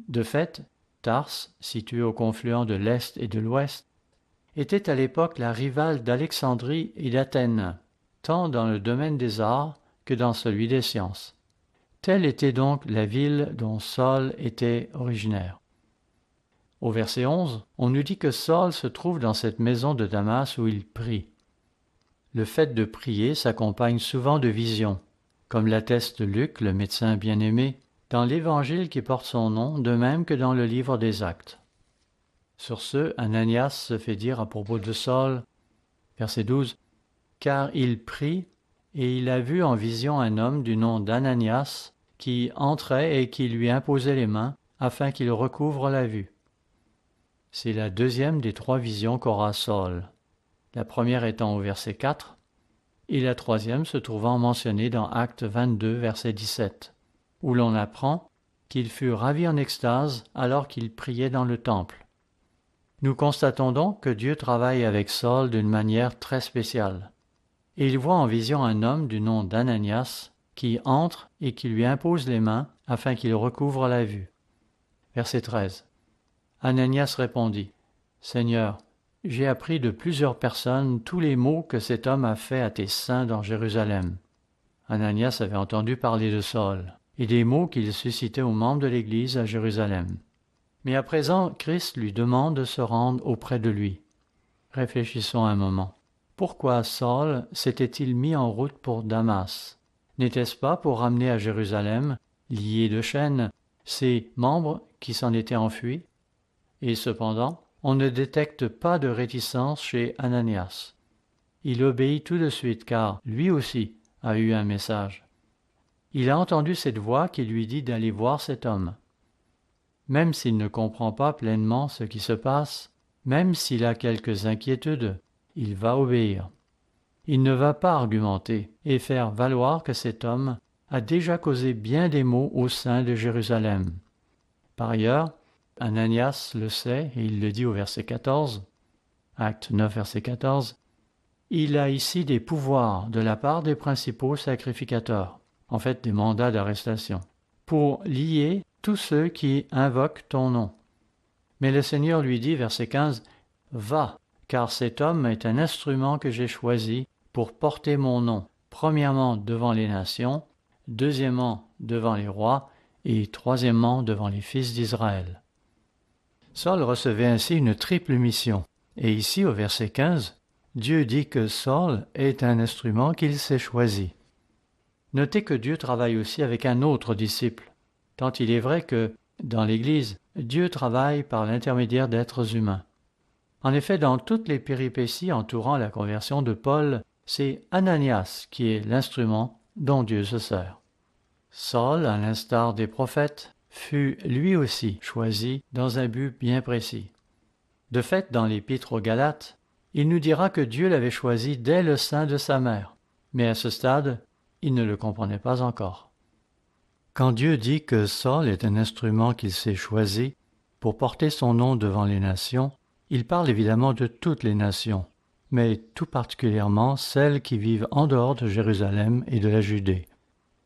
[SPEAKER 1] De fait, Tars, située au confluent de l'Est et de l'Ouest, était à l'époque la rivale d'Alexandrie et d'Athènes, tant dans le domaine des arts que dans celui des sciences. Telle était donc la ville dont Saul était originaire. Au verset 11, on nous dit que Saul se trouve dans cette maison de Damas où il prie. Le fait de prier s'accompagne souvent de visions, comme l'atteste Luc, le médecin bien-aimé, dans l'évangile qui porte son nom, de même que dans le livre des Actes. Sur ce, Ananias se fait dire à propos de Saul, verset 12, « Car il prie, et il a vu en vision un homme du nom d'Ananias qui entrait et qui lui imposait les mains afin qu'il recouvre la vue. » C'est la deuxième des trois visions qu'aura Saul, la première étant au verset 4, et la troisième se trouvant mentionnée dans Actes 22, verset 17, où l'on apprend qu'il fut ravi en extase alors qu'il priait dans le temple. Nous constatons donc que Dieu travaille avec Saul d'une manière très spéciale. Et il voit en vision un homme du nom d'Ananias qui entre et qui lui impose les mains afin qu'il recouvre la vue. Verset 13. Ananias répondit, « Seigneur, j'ai appris de plusieurs personnes tous les maux que cet homme a faits à tes saints dans Jérusalem. » Ananias avait entendu parler de Saul et des maux qu'il suscitait aux membres de l'Église à Jérusalem. Mais à présent, Christ lui demande de se rendre auprès de lui. Réfléchissons un moment. Pourquoi Saul s'était-il mis en route pour Damas? N'était-ce pas pour ramener à Jérusalem, liés de chaînes, ses membres qui s'en étaient enfuis? Et cependant, on ne détecte pas de réticence chez Ananias. Il obéit tout de suite car lui aussi a eu un message. Il a entendu cette voix qui lui dit d'aller voir cet homme. Même s'il ne comprend pas pleinement ce qui se passe, même s'il a quelques inquiétudes, il va obéir. Il ne va pas argumenter et faire valoir que cet homme a déjà causé bien des maux au sein de Jérusalem. Par ailleurs, Ananias le sait et il le dit au verset 14, Acte 9, verset 14, « Il a ici des pouvoirs de la part des principaux sacrificateurs, en fait des mandats d'arrestation, pour lier tous ceux qui invoquent ton nom. » Mais le Seigneur lui dit, verset 15, « Va, car cet homme est un instrument que j'ai choisi pour porter mon nom, premièrement devant les nations, deuxièmement devant les rois, et troisièmement devant les fils d'Israël. » Saul recevait ainsi une triple mission. Et ici, au verset 15, Dieu dit que Saul est un instrument qu'il s'est choisi. Notez que Dieu travaille aussi avec un autre disciple, tant il est vrai que, dans l'Église, Dieu travaille par l'intermédiaire d'êtres humains. En effet, dans toutes les péripéties entourant la conversion de Paul, c'est Ananias qui est l'instrument dont Dieu se sert. Saul, à l'instar des prophètes, fut lui aussi choisi dans un but bien précis. De fait, dans l'Épître aux Galates, il nous dira que Dieu l'avait choisi dès le sein de sa mère, mais à ce stade, il ne le comprenait pas encore. Quand Dieu dit que Saul est un instrument qu'il s'est choisi pour porter son nom devant les nations, il parle évidemment de toutes les nations, mais tout particulièrement celles qui vivent en dehors de Jérusalem et de la Judée.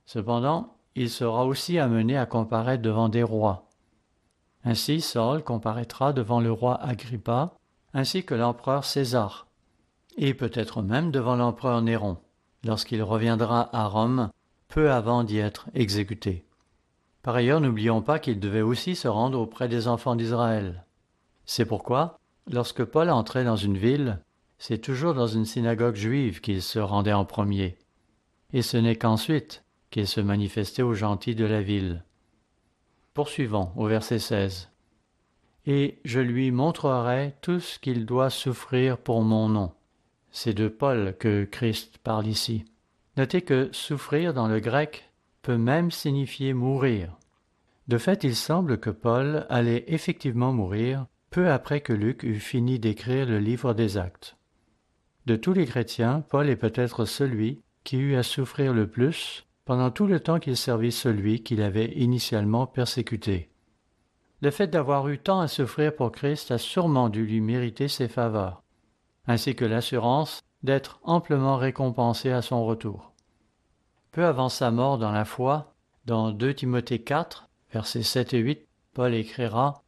[SPEAKER 1] Cependant, il sera aussi amené à comparaître devant des rois. Ainsi, Saul comparaîtra devant le roi Agrippa, ainsi que l'empereur César, et peut-être même devant l'empereur Néron, lorsqu'il reviendra à Rome, peu avant d'y être exécuté. Par ailleurs, n'oublions pas qu'il devait aussi se rendre auprès des enfants d'Israël. C'est pourquoi, lorsque Paul entrait dans une ville, c'est toujours dans une synagogue juive qu'il se rendait en premier, et ce n'est qu'ensuite qu'il se manifestait aux gentils de la ville. Poursuivons au verset 16. et je lui montrerai tout ce qu'il doit souffrir pour mon nom. C'est de Paul que Christ parle ici. Notez que souffrir dans le grec peut même signifier mourir. De fait, il semble que Paul allait effectivement mourir peu après que Luc eut fini d'écrire le livre des Actes. De tous les chrétiens, Paul est peut-être celui qui eut à souffrir le plus pendant tout le temps qu'il servit celui qu'il avait initialement persécuté. Le fait d'avoir eu tant à souffrir pour Christ a sûrement dû lui mériter ses faveurs, ainsi que l'assurance d'être amplement récompensé à son retour. Peu avant sa mort dans la foi, dans 2 Timothée 4, versets 7 et 8, Paul écrira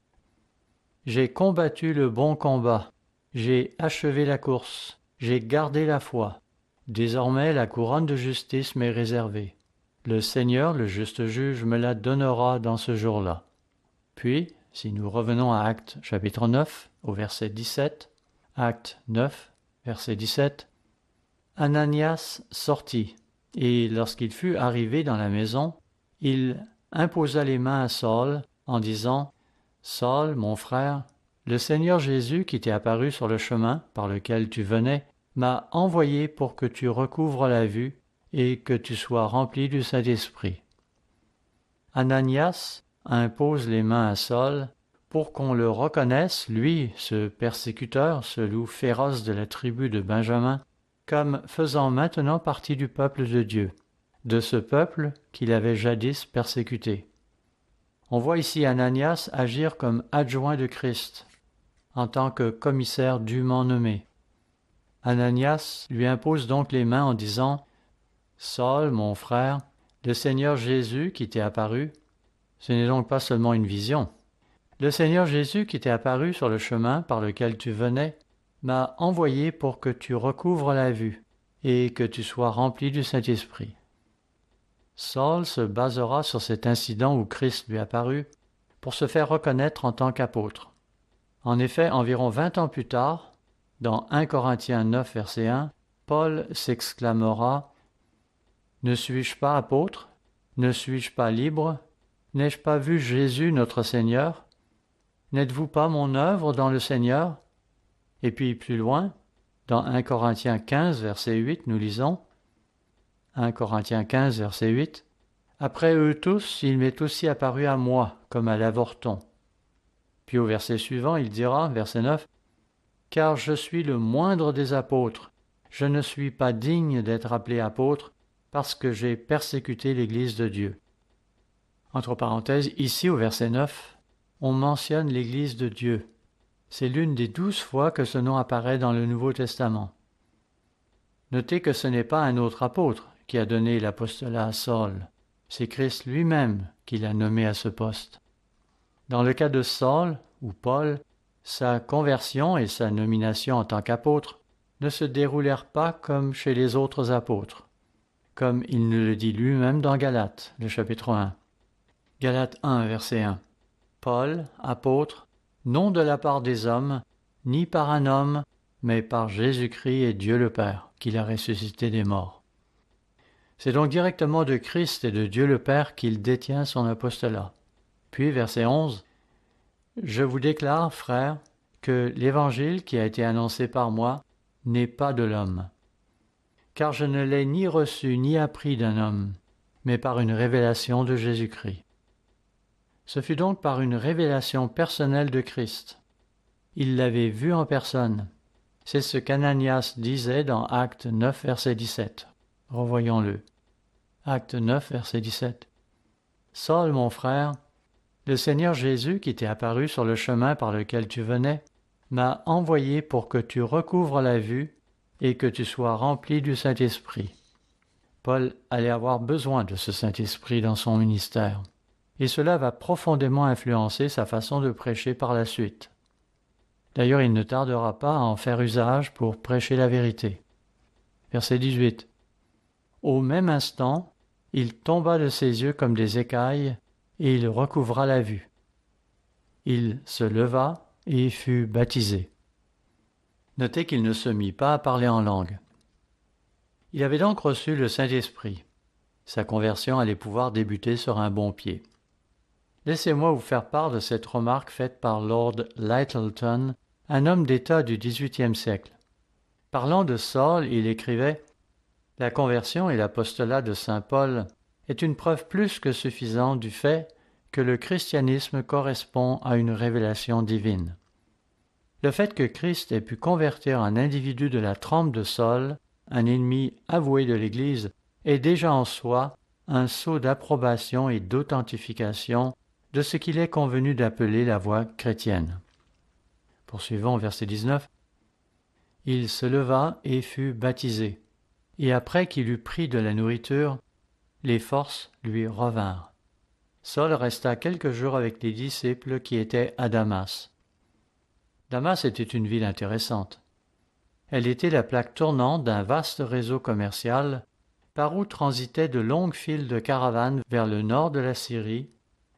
[SPEAKER 1] « J'ai combattu le bon combat, j'ai achevé la course, j'ai gardé la foi. Désormais la couronne de justice m'est réservée. Le Seigneur, le juste juge, me la donnera dans ce jour-là. » Puis, si nous revenons à Actes chapitre 9, au verset 17, Actes 9, verset 17, Ananias sortit, et lorsqu'il fut arrivé dans la maison, il imposa les mains à Saul en disant « Saul, mon frère, le Seigneur Jésus qui t'est apparu sur le chemin par lequel tu venais m'a envoyé pour que tu recouvres la vue et que tu sois rempli du Saint-Esprit. » Ananias impose les mains à Saul pour qu'on le reconnaisse, lui, ce persécuteur, ce loup féroce de la tribu de Benjamin, comme faisant maintenant partie du peuple de Dieu, de ce peuple qu'il avait jadis persécuté. On voit ici Ananias agir comme adjoint de Christ, en tant que commissaire dûment nommé. Ananias lui impose donc les mains en disant « Saul, mon frère, le Seigneur Jésus qui t'est apparu, ce n'est donc pas seulement une vision. Le Seigneur Jésus qui t'est apparu sur le chemin par lequel tu venais m'a envoyé pour que tu recouvres la vue et que tu sois rempli du Saint-Esprit. » Saul se basera sur cet incident où Christ lui apparut pour se faire reconnaître en tant qu'apôtre. En effet, environ 20 ans plus tard, dans 1 Corinthiens 9, verset 1, Paul s'exclamera « Ne suis-je pas apôtre? Ne suis-je pas libre? N'ai-je pas vu Jésus notre Seigneur? N'êtes-vous pas mon œuvre dans le Seigneur ?» Et puis plus loin, dans 1 Corinthiens 15, verset 8, nous lisons 1 Corinthiens 15, verset 8, « Après eux tous, il m'est aussi apparu à moi, comme à l'avorton. » Puis au verset suivant, il dira, verset 9, « Car je suis le moindre des apôtres, je ne suis pas digne d'être appelé apôtre, parce que j'ai persécuté l'Église de Dieu. » Entre parenthèses, ici au verset 9, on mentionne l'Église de Dieu. C'est l'une des 12 fois que ce nom apparaît dans le Nouveau Testament. Notez que ce n'est pas un autre apôtre qui a donné l'apostolat à Saul, c'est Christ lui-même qui l'a nommé à ce poste. Dans le cas de Saul, ou Paul, sa conversion et sa nomination en tant qu'apôtre ne se déroulèrent pas comme chez les autres apôtres, comme il nous le dit lui-même dans Galates, le chapitre 1. Galates 1, verset 1. Paul, apôtre, non de la part des hommes, ni par un homme, mais par Jésus-Christ et Dieu le Père, qui l'a ressuscité des morts. C'est donc directement de Christ et de Dieu le Père qu'il détient son apostolat. Puis, verset 11, « Je vous déclare, frères, que l'évangile qui a été annoncé par moi n'est pas de l'homme. Car je ne l'ai ni reçu ni appris d'un homme, mais par une révélation de Jésus-Christ. » Ce fut donc par une révélation personnelle de Christ. Il l'avait vu en personne. C'est ce qu'Ananias disait dans Actes 9, verset 17. Revoyons-le. Actes 9, verset 17. « Saul, mon frère, le Seigneur Jésus qui t'est apparu sur le chemin par lequel tu venais, m'a envoyé pour que tu recouvres la vue et que tu sois rempli du Saint-Esprit. » Paul allait avoir besoin de ce Saint-Esprit dans son ministère, et cela va profondément influencer sa façon de prêcher par la suite. D'ailleurs, il ne tardera pas à en faire usage pour prêcher la vérité. Verset 18. « Au même instant, il tomba de ses yeux comme des écailles, et il recouvra la vue. Il se leva et fut baptisé. » Notez qu'il ne se mit pas à parler en langue. Il avait donc reçu le Saint-Esprit. Sa conversion allait pouvoir débuter sur un bon pied. Laissez-moi vous faire part de cette remarque faite par Lord Lyttelton, un homme d'État du XVIIIe siècle. Parlant de Saul, il écrivait « La conversion et l'apostolat de saint Paul est une preuve plus que suffisante du fait que le christianisme correspond à une révélation divine. Le fait que Christ ait pu convertir un individu de la trempe de Saul, un ennemi avoué de l'Église, est déjà en soi un sceau d'approbation et d'authentification de ce qu'il est convenu d'appeler la voie chrétienne. » Poursuivons au verset 19. « Il se leva et fut baptisé, et après qu'il eut pris de la nourriture, les forces lui revinrent. Saul resta quelques jours avec les disciples qui étaient à Damas. » Damas était une ville intéressante. Elle était la plaque tournante d'un vaste réseau commercial par où transitaient de longues files de caravanes vers le nord de la Syrie,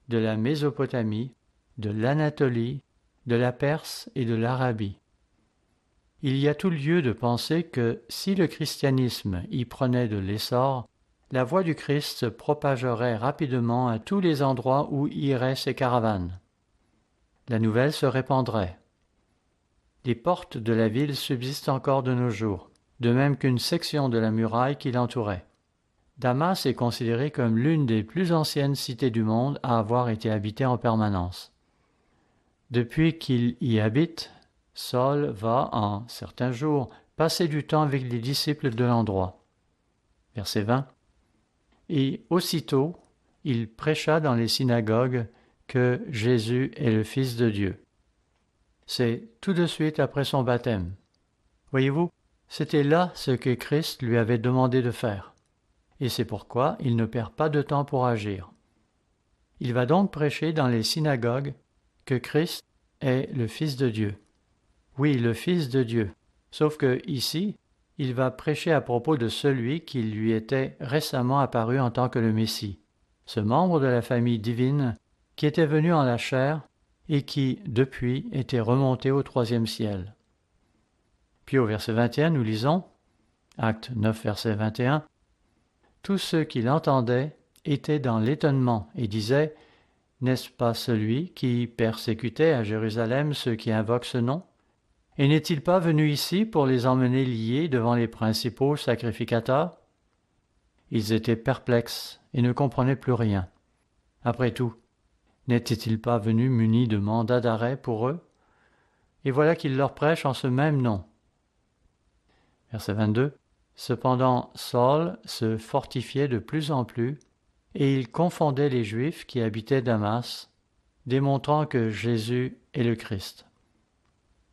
[SPEAKER 1] de la Mésopotamie, de l'Anatolie, de la Perse et de l'Arabie. Il y a tout lieu de penser que si le christianisme y prenait de l'essor, la voix du Christ se propagerait rapidement à tous les endroits où iraient ces caravanes. La nouvelle se répandrait. Les portes de la ville subsistent encore de nos jours, de même qu'une section de la muraille qui l'entourait. Damas est considérée comme l'une des plus anciennes cités du monde à avoir été habitée en permanence. Depuis qu'il y habite, Saul va, en certains jours, passer du temps avec les disciples de l'endroit. Verset 20. Et aussitôt, il prêcha dans les synagogues que Jésus est le Fils de Dieu. C'est tout de suite après son baptême. Voyez-vous, c'était là ce que Christ lui avait demandé de faire. Et c'est pourquoi il ne perd pas de temps pour agir. Il va donc prêcher dans les synagogues que Christ est le Fils de Dieu. Oui, le Fils de Dieu. Sauf que ici, il va prêcher à propos de celui qui lui était récemment apparu en tant que le Messie, ce membre de la famille divine qui était venu en la chair et qui, depuis, était remonté au 3e ciel. Puis au verset 21, nous lisons, Acte 9, verset 21, « Tous ceux qui l'entendaient étaient dans l'étonnement et disaient, « N'est-ce pas celui qui persécutait à Jérusalem ceux qui invoquent ce nom? Et n'est-il pas venu ici pour les emmener liés devant les principaux sacrificateurs? » Ils étaient perplexes et ne comprenaient plus rien. Après tout, n'était-il pas venu muni de mandat d'arrêt pour eux? Et voilà qu'il leur prêche en ce même nom. Verset 22. Cependant, Saul se fortifiait de plus en plus, et il confondait les Juifs qui habitaient Damas, démontrant que Jésus est le Christ.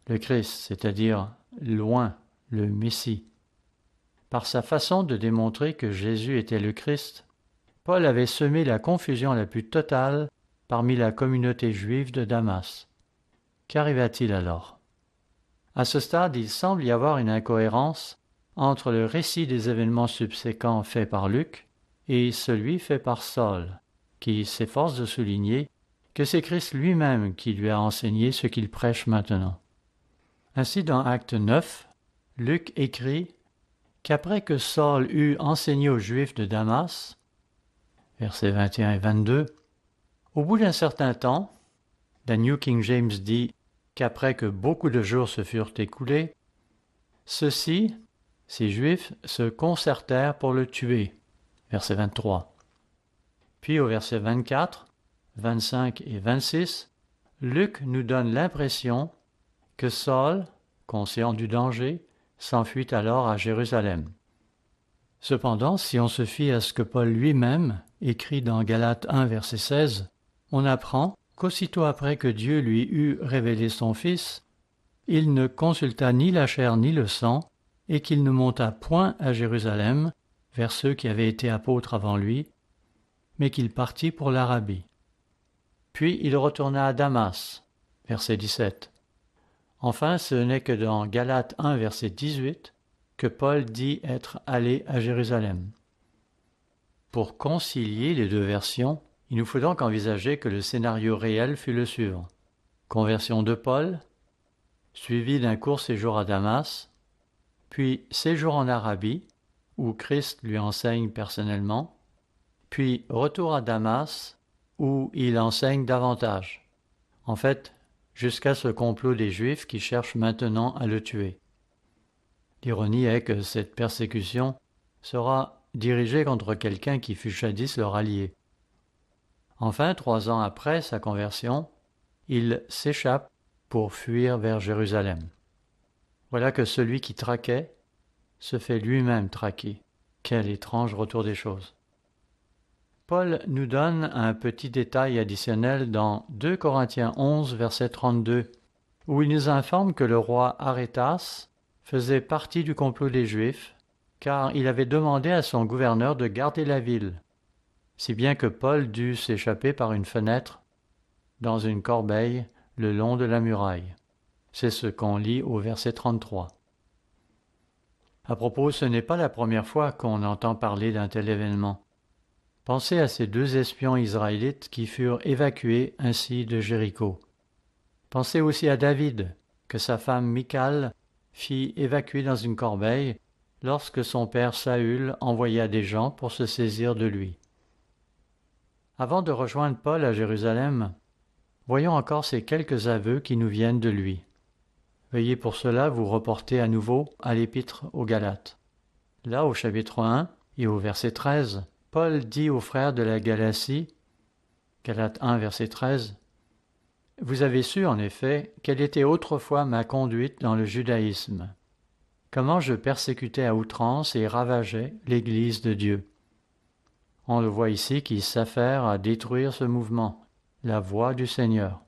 [SPEAKER 1] Le Christ, c'est-à-dire loin, le Messie. Par sa façon de démontrer que Jésus était le Christ, Paul avait semé la confusion la plus totale parmi la communauté juive de Damas. Qu'arriva-t-il alors? À ce stade, il semble y avoir une incohérence entre le récit des événements subséquents faits par Luc et celui fait par Saul, qui s'efforce de souligner que c'est Christ lui-même qui lui a enseigné ce qu'il prêche maintenant. Ainsi, dans Acte 9, Luc écrit qu'après que Saul eut enseigné aux Juifs de Damas, versets 21 et 22, au bout d'un certain temps, la New King James dit qu'après que beaucoup de jours se furent écoulés, ceux-ci, ces Juifs, se concertèrent pour le tuer. Verset 23. Puis au verset 24, 25 et 26, Luc nous donne l'impression que Saul, conscient du danger, s'enfuit alors à Jérusalem. Cependant, si on se fie à ce que Paul lui-même écrit dans Galates 1, verset 16, on apprend qu'aussitôt après que Dieu lui eut révélé son Fils, il ne consulta ni la chair ni le sang, et qu'il ne monta point à Jérusalem, vers ceux qui avaient été apôtres avant lui, mais qu'il partit pour l'Arabie. Puis il retourna à Damas, verset 17. Enfin, ce n'est que dans Galates 1, verset 18, que Paul dit être allé à Jérusalem. Pour concilier les deux versions, il nous faut donc envisager que le scénario réel fut le suivant. Conversion de Paul, suivi d'un court séjour à Damas, puis séjour en Arabie, où Christ lui enseigne personnellement, puis retour à Damas, où il enseigne davantage. En fait, jusqu'à ce complot des Juifs qui cherchent maintenant à le tuer. L'ironie est que cette persécution sera dirigée contre quelqu'un qui fut jadis leur allié. Enfin, 3 ans après sa conversion, il s'échappe pour fuir vers Jérusalem. Voilà que celui qui traquait se fait lui-même traquer. Quel étrange retour des choses. Paul nous donne un petit détail additionnel dans 2 Corinthiens 11, verset 32, où il nous informe que le roi Arétas faisait partie du complot des Juifs, car il avait demandé à son gouverneur de garder la ville, si bien que Paul dut s'échapper par une fenêtre dans une corbeille le long de la muraille. C'est ce qu'on lit au verset 33. À propos, ce n'est pas la première fois qu'on entend parler d'un tel événement. Pensez à ces 2 espions israélites qui furent évacués ainsi de Jéricho. Pensez aussi à David, que sa femme Michal fit évacuer dans une corbeille lorsque son père Saül envoya des gens pour se saisir de lui. Avant de rejoindre Paul à Jérusalem, voyons encore ces quelques aveux qui nous viennent de lui. Veuillez pour cela vous reporter à nouveau à l'épître aux Galates. Là, au chapitre 1 et au verset 13, Paul dit aux frères de la Galatie, Galates 1, verset 13, « Vous avez su, en effet, quelle était autrefois ma conduite dans le judaïsme, comment je persécutais à outrance et ravageais l'Église de Dieu. » On le voit ici qui s'affaire à détruire ce mouvement, la voie du Seigneur.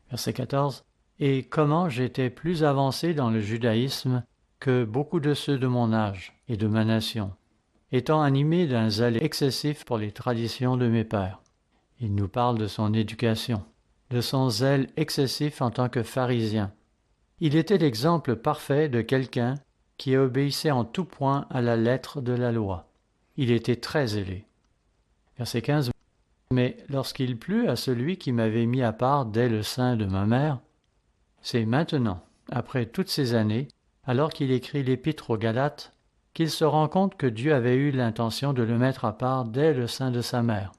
[SPEAKER 1] Verset 14, « Et comment j'étais plus avancé dans le judaïsme que beaucoup de ceux de mon âge et de ma nation, étant animé d'un zèle excessif pour les traditions de mes pères. » Il nous parle de son éducation, de son zèle excessif en tant que pharisien. Il était l'exemple parfait de quelqu'un qui obéissait en tout point à la lettre de la loi. Il était très zélé. Verset 15. « Mais lorsqu'il plut à celui qui m'avait mis à part dès le sein de ma mère, c'est maintenant, après toutes ces années, alors qu'il écrit l'épître aux Galates, qu'il se rend compte que Dieu avait eu l'intention de le mettre à part dès le sein de sa mère,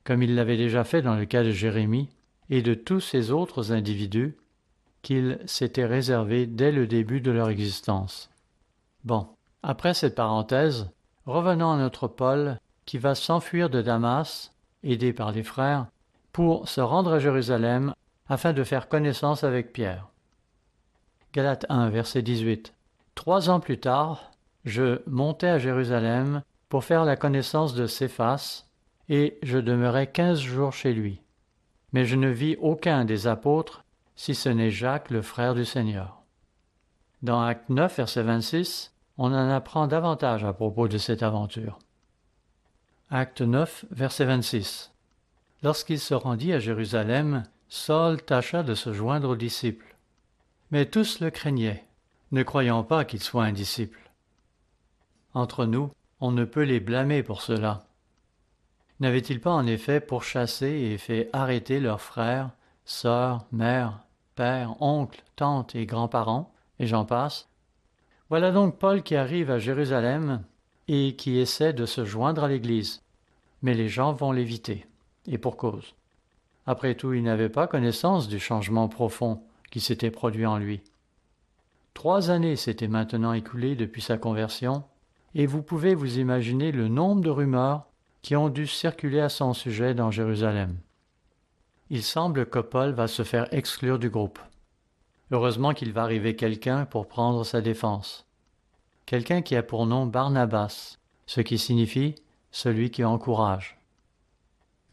[SPEAKER 1] comme il l'avait déjà fait dans le cas de Jérémie et de tous ces autres individus qu'il s'était réservés dès le début de leur existence. Bon, après cette parenthèse, revenons à notre Paul qui va s'enfuir de Damas, aidé par les frères, pour se rendre à Jérusalem afin de faire connaissance avec Pierre. Galates 1, verset 18. « 3 ans plus tard, je montai à Jérusalem pour faire la connaissance de Céphas, et je demeurai 15 jours chez lui. Mais je ne vis aucun des apôtres, si ce n'est Jacques, le frère du Seigneur. » Dans Acte 9, verset 26, on en apprend davantage à propos de cette aventure. Acte 9, verset 26. « Lorsqu'il se rendit à Jérusalem, Saul tâcha de se joindre aux disciples. Mais tous le craignaient, ne croyant pas qu'il soit un disciple. Entre nous, on ne peut les blâmer pour cela. N'avaient-ils pas en effet pourchassé et fait arrêter leurs frères, sœurs, mères, pères, oncles, tantes et grands-parents, et j'en passe? Voilà donc Paul qui arrive à Jérusalem et qui essaie de se joindre à l'Église. Mais les gens vont l'éviter, et pour cause. Après tout, il n'avait pas connaissance du changement profond qui s'était produit en lui. 3 années s'étaient maintenant écoulées depuis sa conversion, et vous pouvez vous imaginer le nombre de rumeurs qui ont dû circuler à son sujet dans Jérusalem. Il semble que Paul va se faire exclure du groupe. Heureusement qu'il va arriver quelqu'un pour prendre sa défense. Quelqu'un qui a pour nom Barnabas, ce qui signifie « celui qui encourage ».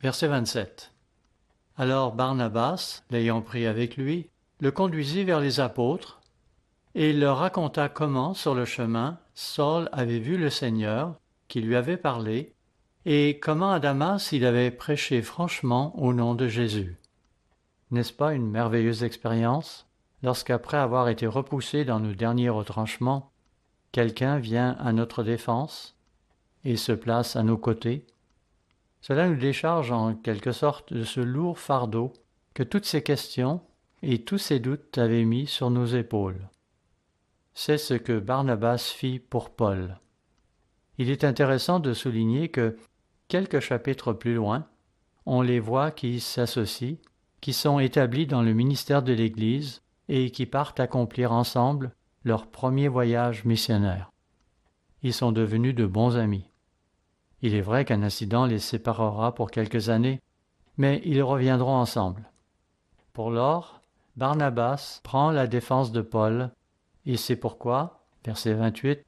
[SPEAKER 1] Verset 27. Alors Barnabas, l'ayant pris avec lui, le conduisit vers les apôtres, et il leur raconta comment, sur le chemin, Saul avait vu le Seigneur, qui lui avait parlé, et comment à Damas il avait prêché franchement au nom de Jésus. N'est-ce pas une merveilleuse expérience, lorsqu'après avoir été repoussé dans nos derniers retranchements, quelqu'un vient à notre défense et se place à nos côtés? Cela nous décharge en quelque sorte de ce lourd fardeau que toutes ces questions et tous ces doutes avaient mis sur nos épaules. C'est ce que Barnabas fit pour Paul. Il est intéressant de souligner que, quelques chapitres plus loin, on les voit qui s'associent, qui sont établis dans le ministère de l'Église et qui partent accomplir ensemble leur premier voyage missionnaire. Ils sont devenus de bons amis. Il est vrai qu'un incident les séparera pour quelques années, mais ils reviendront ensemble. Pour lors, Barnabas prend la défense de Paul, et c'est pourquoi, verset 28,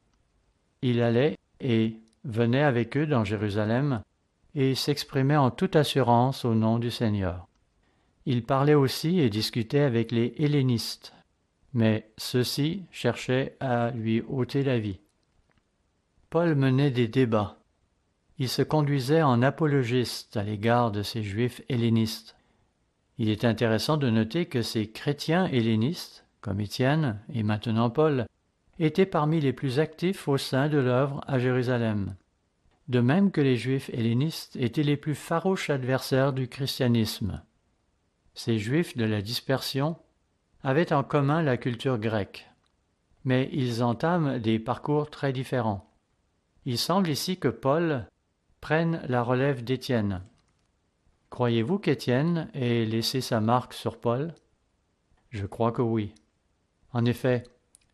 [SPEAKER 1] il allait et venait avec eux dans Jérusalem et s'exprimait en toute assurance au nom du Seigneur. Il parlait aussi et discutait avec les hellénistes, mais ceux-ci cherchaient à lui ôter la vie. Paul menait des débats. Il se conduisait en apologiste à l'égard de ces Juifs hellénistes. Il est intéressant de noter que ces chrétiens hellénistes, comme Étienne et maintenant Paul, étaient parmi les plus actifs au sein de l'œuvre à Jérusalem. De même que les Juifs hellénistes étaient les plus farouches adversaires du christianisme. Ces Juifs de la dispersion avaient en commun la culture grecque, mais ils entament des parcours très différents. Il semble ici que Paul prenne la relève d'Étienne. Croyez-vous qu'Étienne ait laissé sa marque sur Paul? Je crois que oui. En effet,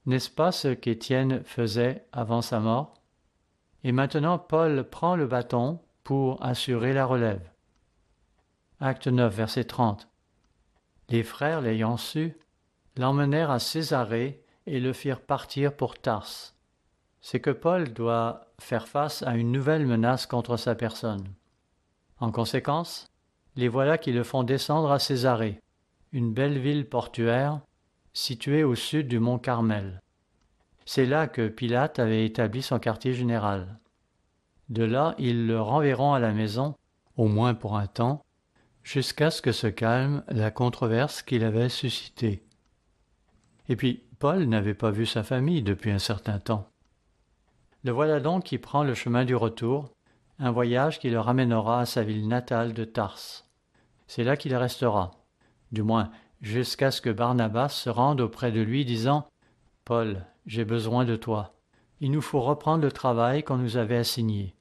[SPEAKER 1] n'est-ce pas ce qu'Étienne faisait avant sa mort? Et maintenant Paul prend le bâton pour assurer la relève. Acte 9, verset 30. Les frères, l'ayant su, l'emmenèrent à Césarée et le firent partir pour Tarse. C'est que Paul doit faire face à une nouvelle menace contre sa personne. En conséquence, les voilà qui le font descendre à Césarée, une belle ville portuaire située au sud du mont Carmel. C'est là que Pilate avait établi son quartier général. De là, ils le renverront à la maison, au moins pour un temps, jusqu'à ce que se calme la controverse qu'il avait suscitée. Et puis, Paul n'avait pas vu sa famille depuis un certain temps. Le voilà donc qui prend le chemin du retour, un voyage qui le ramènera à sa ville natale de Tarse. C'est là qu'il restera, du moins jusqu'à ce que Barnabas se rende auprès de lui disant « Paul, j'ai besoin de toi. Il nous faut reprendre le travail qu'on nous avait assigné. »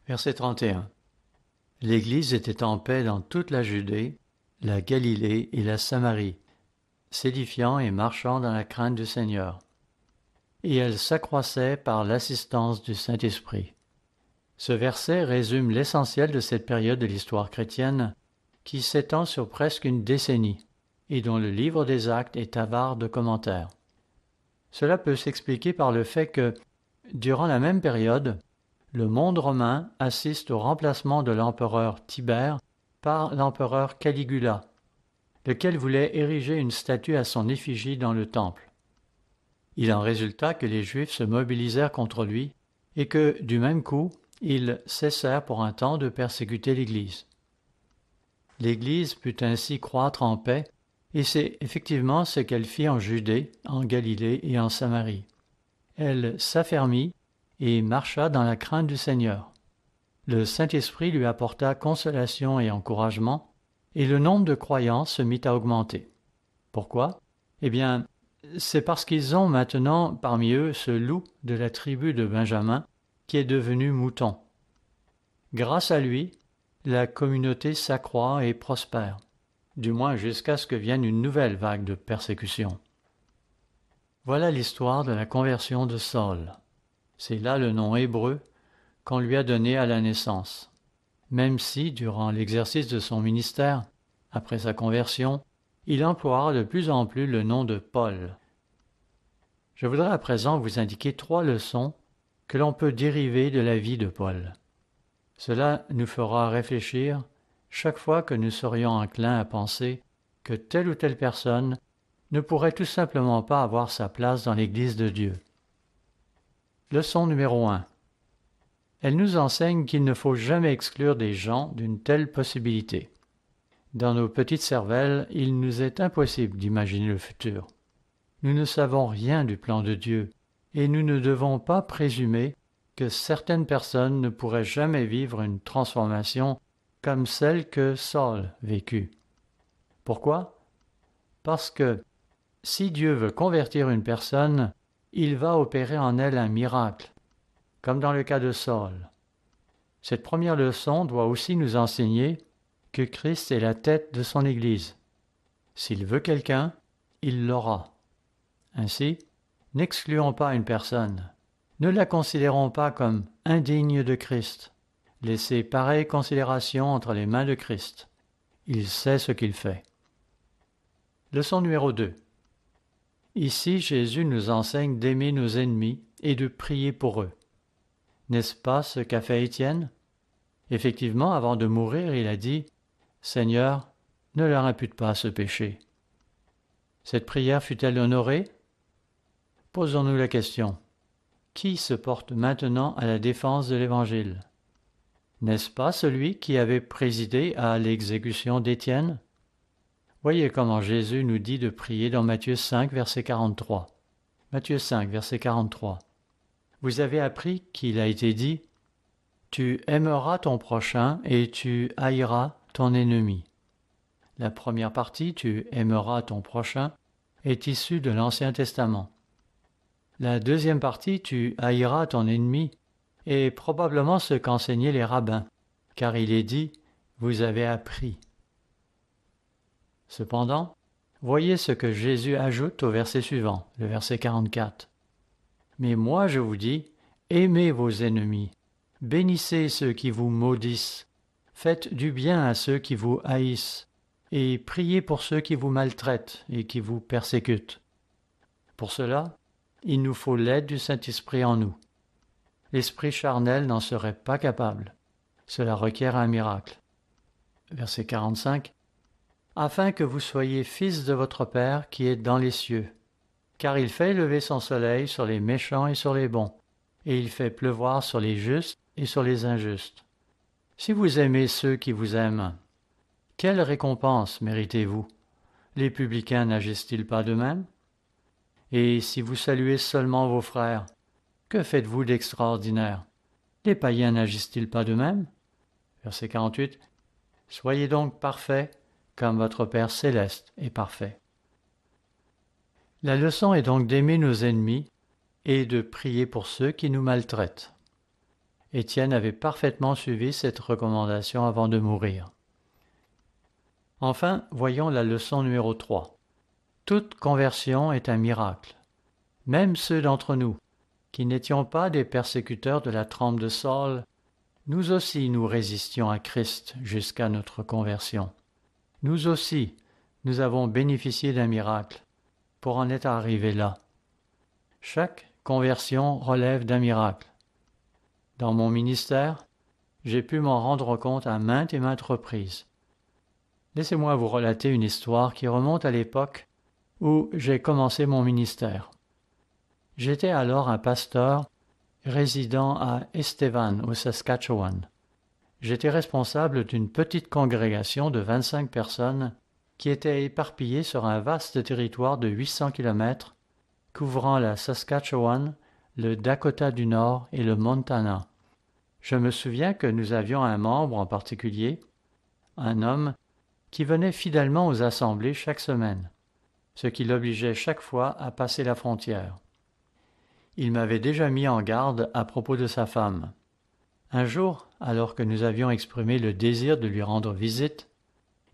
[SPEAKER 1] Verset 31. L'Église était en paix dans toute la Judée, la Galilée et la Samarie, s'édifiant et marchant dans la crainte du Seigneur. Et elle s'accroissait par l'assistance du Saint-Esprit. Ce verset résume l'essentiel de cette période de l'histoire chrétienne qui s'étend sur presque une décennie et dont le livre des Actes est avare de commentaires. Cela peut s'expliquer par le fait que, durant la même période, le monde romain assiste au remplacement de l'empereur Tibère par l'empereur Caligula, lequel voulait ériger une statue à son effigie dans le temple. Il en résulta que les Juifs se mobilisèrent contre lui et que, du même coup, ils cessèrent pour un temps de persécuter l'Église. L'Église put ainsi croître en paix, et c'est effectivement ce qu'elle fit en Judée, en Galilée et en Samarie. Elle s'affermit et marcha dans la crainte du Seigneur. Le Saint-Esprit lui apporta consolation et encouragement, et le nombre de croyants se mit à augmenter. Pourquoi? Eh bien, c'est parce qu'ils ont maintenant parmi eux ce loup de la tribu de Benjamin qui est devenu mouton. Grâce à lui, la communauté s'accroît et prospère, du moins jusqu'à ce que vienne une nouvelle vague de persécution. Voilà l'histoire de la conversion de Saul. C'est là le nom hébreu qu'on lui a donné à la naissance, même si, durant l'exercice de son ministère, après sa conversion, il emploiera de plus en plus le nom de Paul. Je voudrais à présent vous indiquer 3 leçons que l'on peut dériver de la vie de Paul. Cela nous fera réfléchir chaque fois que nous serions enclins à penser que telle ou telle personne ne pourrait tout simplement pas avoir sa place dans l'Église de Dieu. Leçon numéro 1. Elle nous enseigne qu'il ne faut jamais exclure des gens d'une telle possibilité. Dans nos petites cervelles, il nous est impossible d'imaginer le futur. Nous ne savons rien du plan de Dieu, et nous ne devons pas présumer que certaines personnes ne pourraient jamais vivre une transformation comme celle que Saul vécut. Pourquoi? Parce que si Dieu veut convertir une personne, il va opérer en elle un miracle, comme dans le cas de Saul. Cette première leçon doit aussi nous enseigner que Christ est la tête de son Église. S'il veut quelqu'un, il l'aura. Ainsi, n'excluons pas une personne. Ne la considérons pas comme indigne de Christ. Laissez pareille considération entre les mains de Christ. Il sait ce qu'il fait. Leçon numéro 2. Ici, Jésus nous enseigne d'aimer nos ennemis et de prier pour eux. N'est-ce pas ce qu'a fait Étienne? Effectivement, avant de mourir, il a dit « Seigneur, ne leur impute pas ce péché ». Cette prière fut-elle honorée? Posons-nous la question. Qui se porte maintenant à la défense de l'Évangile? N'est-ce pas celui qui avait présidé à l'exécution d'Étienne? Voyez comment Jésus nous dit de prier dans Matthieu 5, verset 43. Matthieu 5, verset 43. Vous avez appris qu'il a été dit « Tu aimeras ton prochain et tu haïras ton ennemi ». La première partie « Tu aimeras ton prochain » est issue de l'Ancien Testament. La deuxième partie « Tu haïras ton ennemi » est probablement ce qu'enseignaient les rabbins, car il est dit « Vous avez appris ». Cependant, voyez ce que Jésus ajoute au verset suivant, le verset 44. « Mais moi je vous dis, aimez vos ennemis, bénissez ceux qui vous maudissent, faites du bien à ceux qui vous haïssent, et priez pour ceux qui vous maltraitent et qui vous persécutent. Pour cela, il nous faut l'aide du Saint-Esprit en nous. L'esprit charnel n'en serait pas capable. Cela requiert un miracle. » Verset 45. « Afin que vous soyez fils de votre Père qui est dans les cieux. Car il fait lever son soleil sur les méchants et sur les bons, et il fait pleuvoir sur les justes et sur les injustes. Si vous aimez ceux qui vous aiment, quelle récompense méritez-vous? Les publicains n'agissent-ils pas de même? Et si vous saluez seulement vos frères, que faites-vous d'extraordinaire? Les païens n'agissent-ils pas de même? » Verset 48. « Soyez donc parfaits, comme votre Père céleste est parfait. » La leçon est donc d'aimer nos ennemis et de prier pour ceux qui nous maltraitent. Étienne avait parfaitement suivi cette recommandation avant de mourir. Enfin, voyons la leçon numéro 3. Toute conversion est un miracle. Même ceux d'entre nous, qui n'étions pas des persécuteurs de la trempe de Saul, nous aussi nous résistions à Christ jusqu'à notre conversion. Nous aussi, nous avons bénéficié d'un miracle pour en être arrivés là. Chaque conversion relève d'un miracle. Dans mon ministère, j'ai pu m'en rendre compte à maintes et maintes reprises. Laissez-moi vous relater une histoire qui remonte à l'époque où j'ai commencé mon ministère. J'étais alors un pasteur résidant à Estevan, au Saskatchewan. J'étais responsable d'une petite congrégation de 25 personnes qui était éparpillée sur un vaste territoire de 800 km, couvrant la Saskatchewan, le Dakota du Nord et le Montana. Je me souviens que nous avions un membre en particulier, un homme, qui venait fidèlement aux assemblées chaque semaine, ce qui l'obligeait chaque fois à passer la frontière. Il m'avait déjà mis en garde à propos de sa femme. Un jour, alors que nous avions exprimé le désir de lui rendre visite,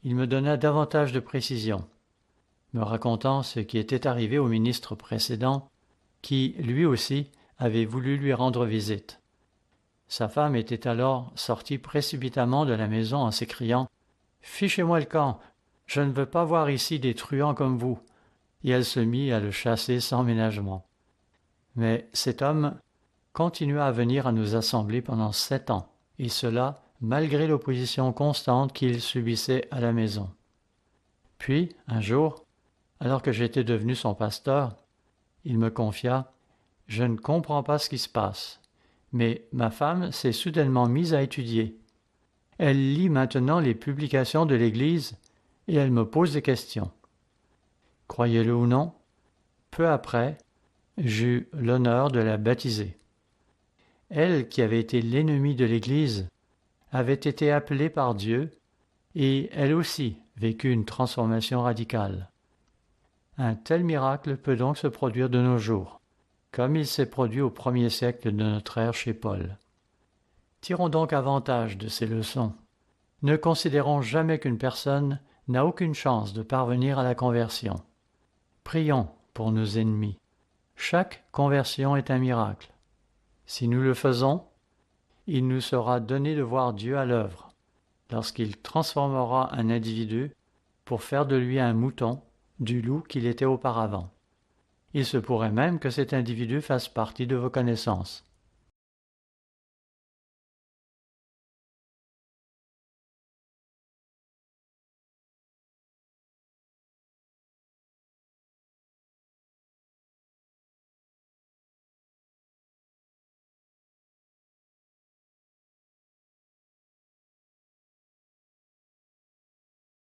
[SPEAKER 1] il me donna davantage de précisions, me racontant ce qui était arrivé au ministre précédent, qui, lui aussi, avait voulu lui rendre visite. Sa femme était alors sortie précipitamment de la maison en s'écriant « Fichez-moi le camp, je ne veux pas voir ici des truands comme vous !» Et elle se mit à le chasser sans ménagement. Mais cet homme continua à venir à nos assemblées pendant 7 ans, et cela malgré l'opposition constante qu'il subissait à la maison. Puis, un jour, alors que j'étais devenu son pasteur, il me confia « Je ne comprends pas ce qui se passe, mais ma femme s'est soudainement mise à étudier. Elle lit maintenant les publications de l'Église et elle me pose des questions. » Croyez-le ou non, peu après, j'eus l'honneur de la baptiser. Elle, qui avait été l'ennemie de l'Église, avait été appelée par Dieu et elle aussi vécut une transformation radicale. Un tel miracle peut donc se produire de nos jours, comme il s'est produit au 1er siècle de notre ère chez Paul. Tirons donc avantage de ces leçons. Ne considérons jamais qu'une personne n'a aucune chance de parvenir à la conversion. Prions pour nos ennemis. Chaque conversion est un miracle. Si nous le faisons, il nous sera donné de voir Dieu à l'œuvre, lorsqu'il transformera un individu pour faire de lui un mouton, du loup qu'il était auparavant. Il se pourrait même que cet individu fasse partie de vos connaissances.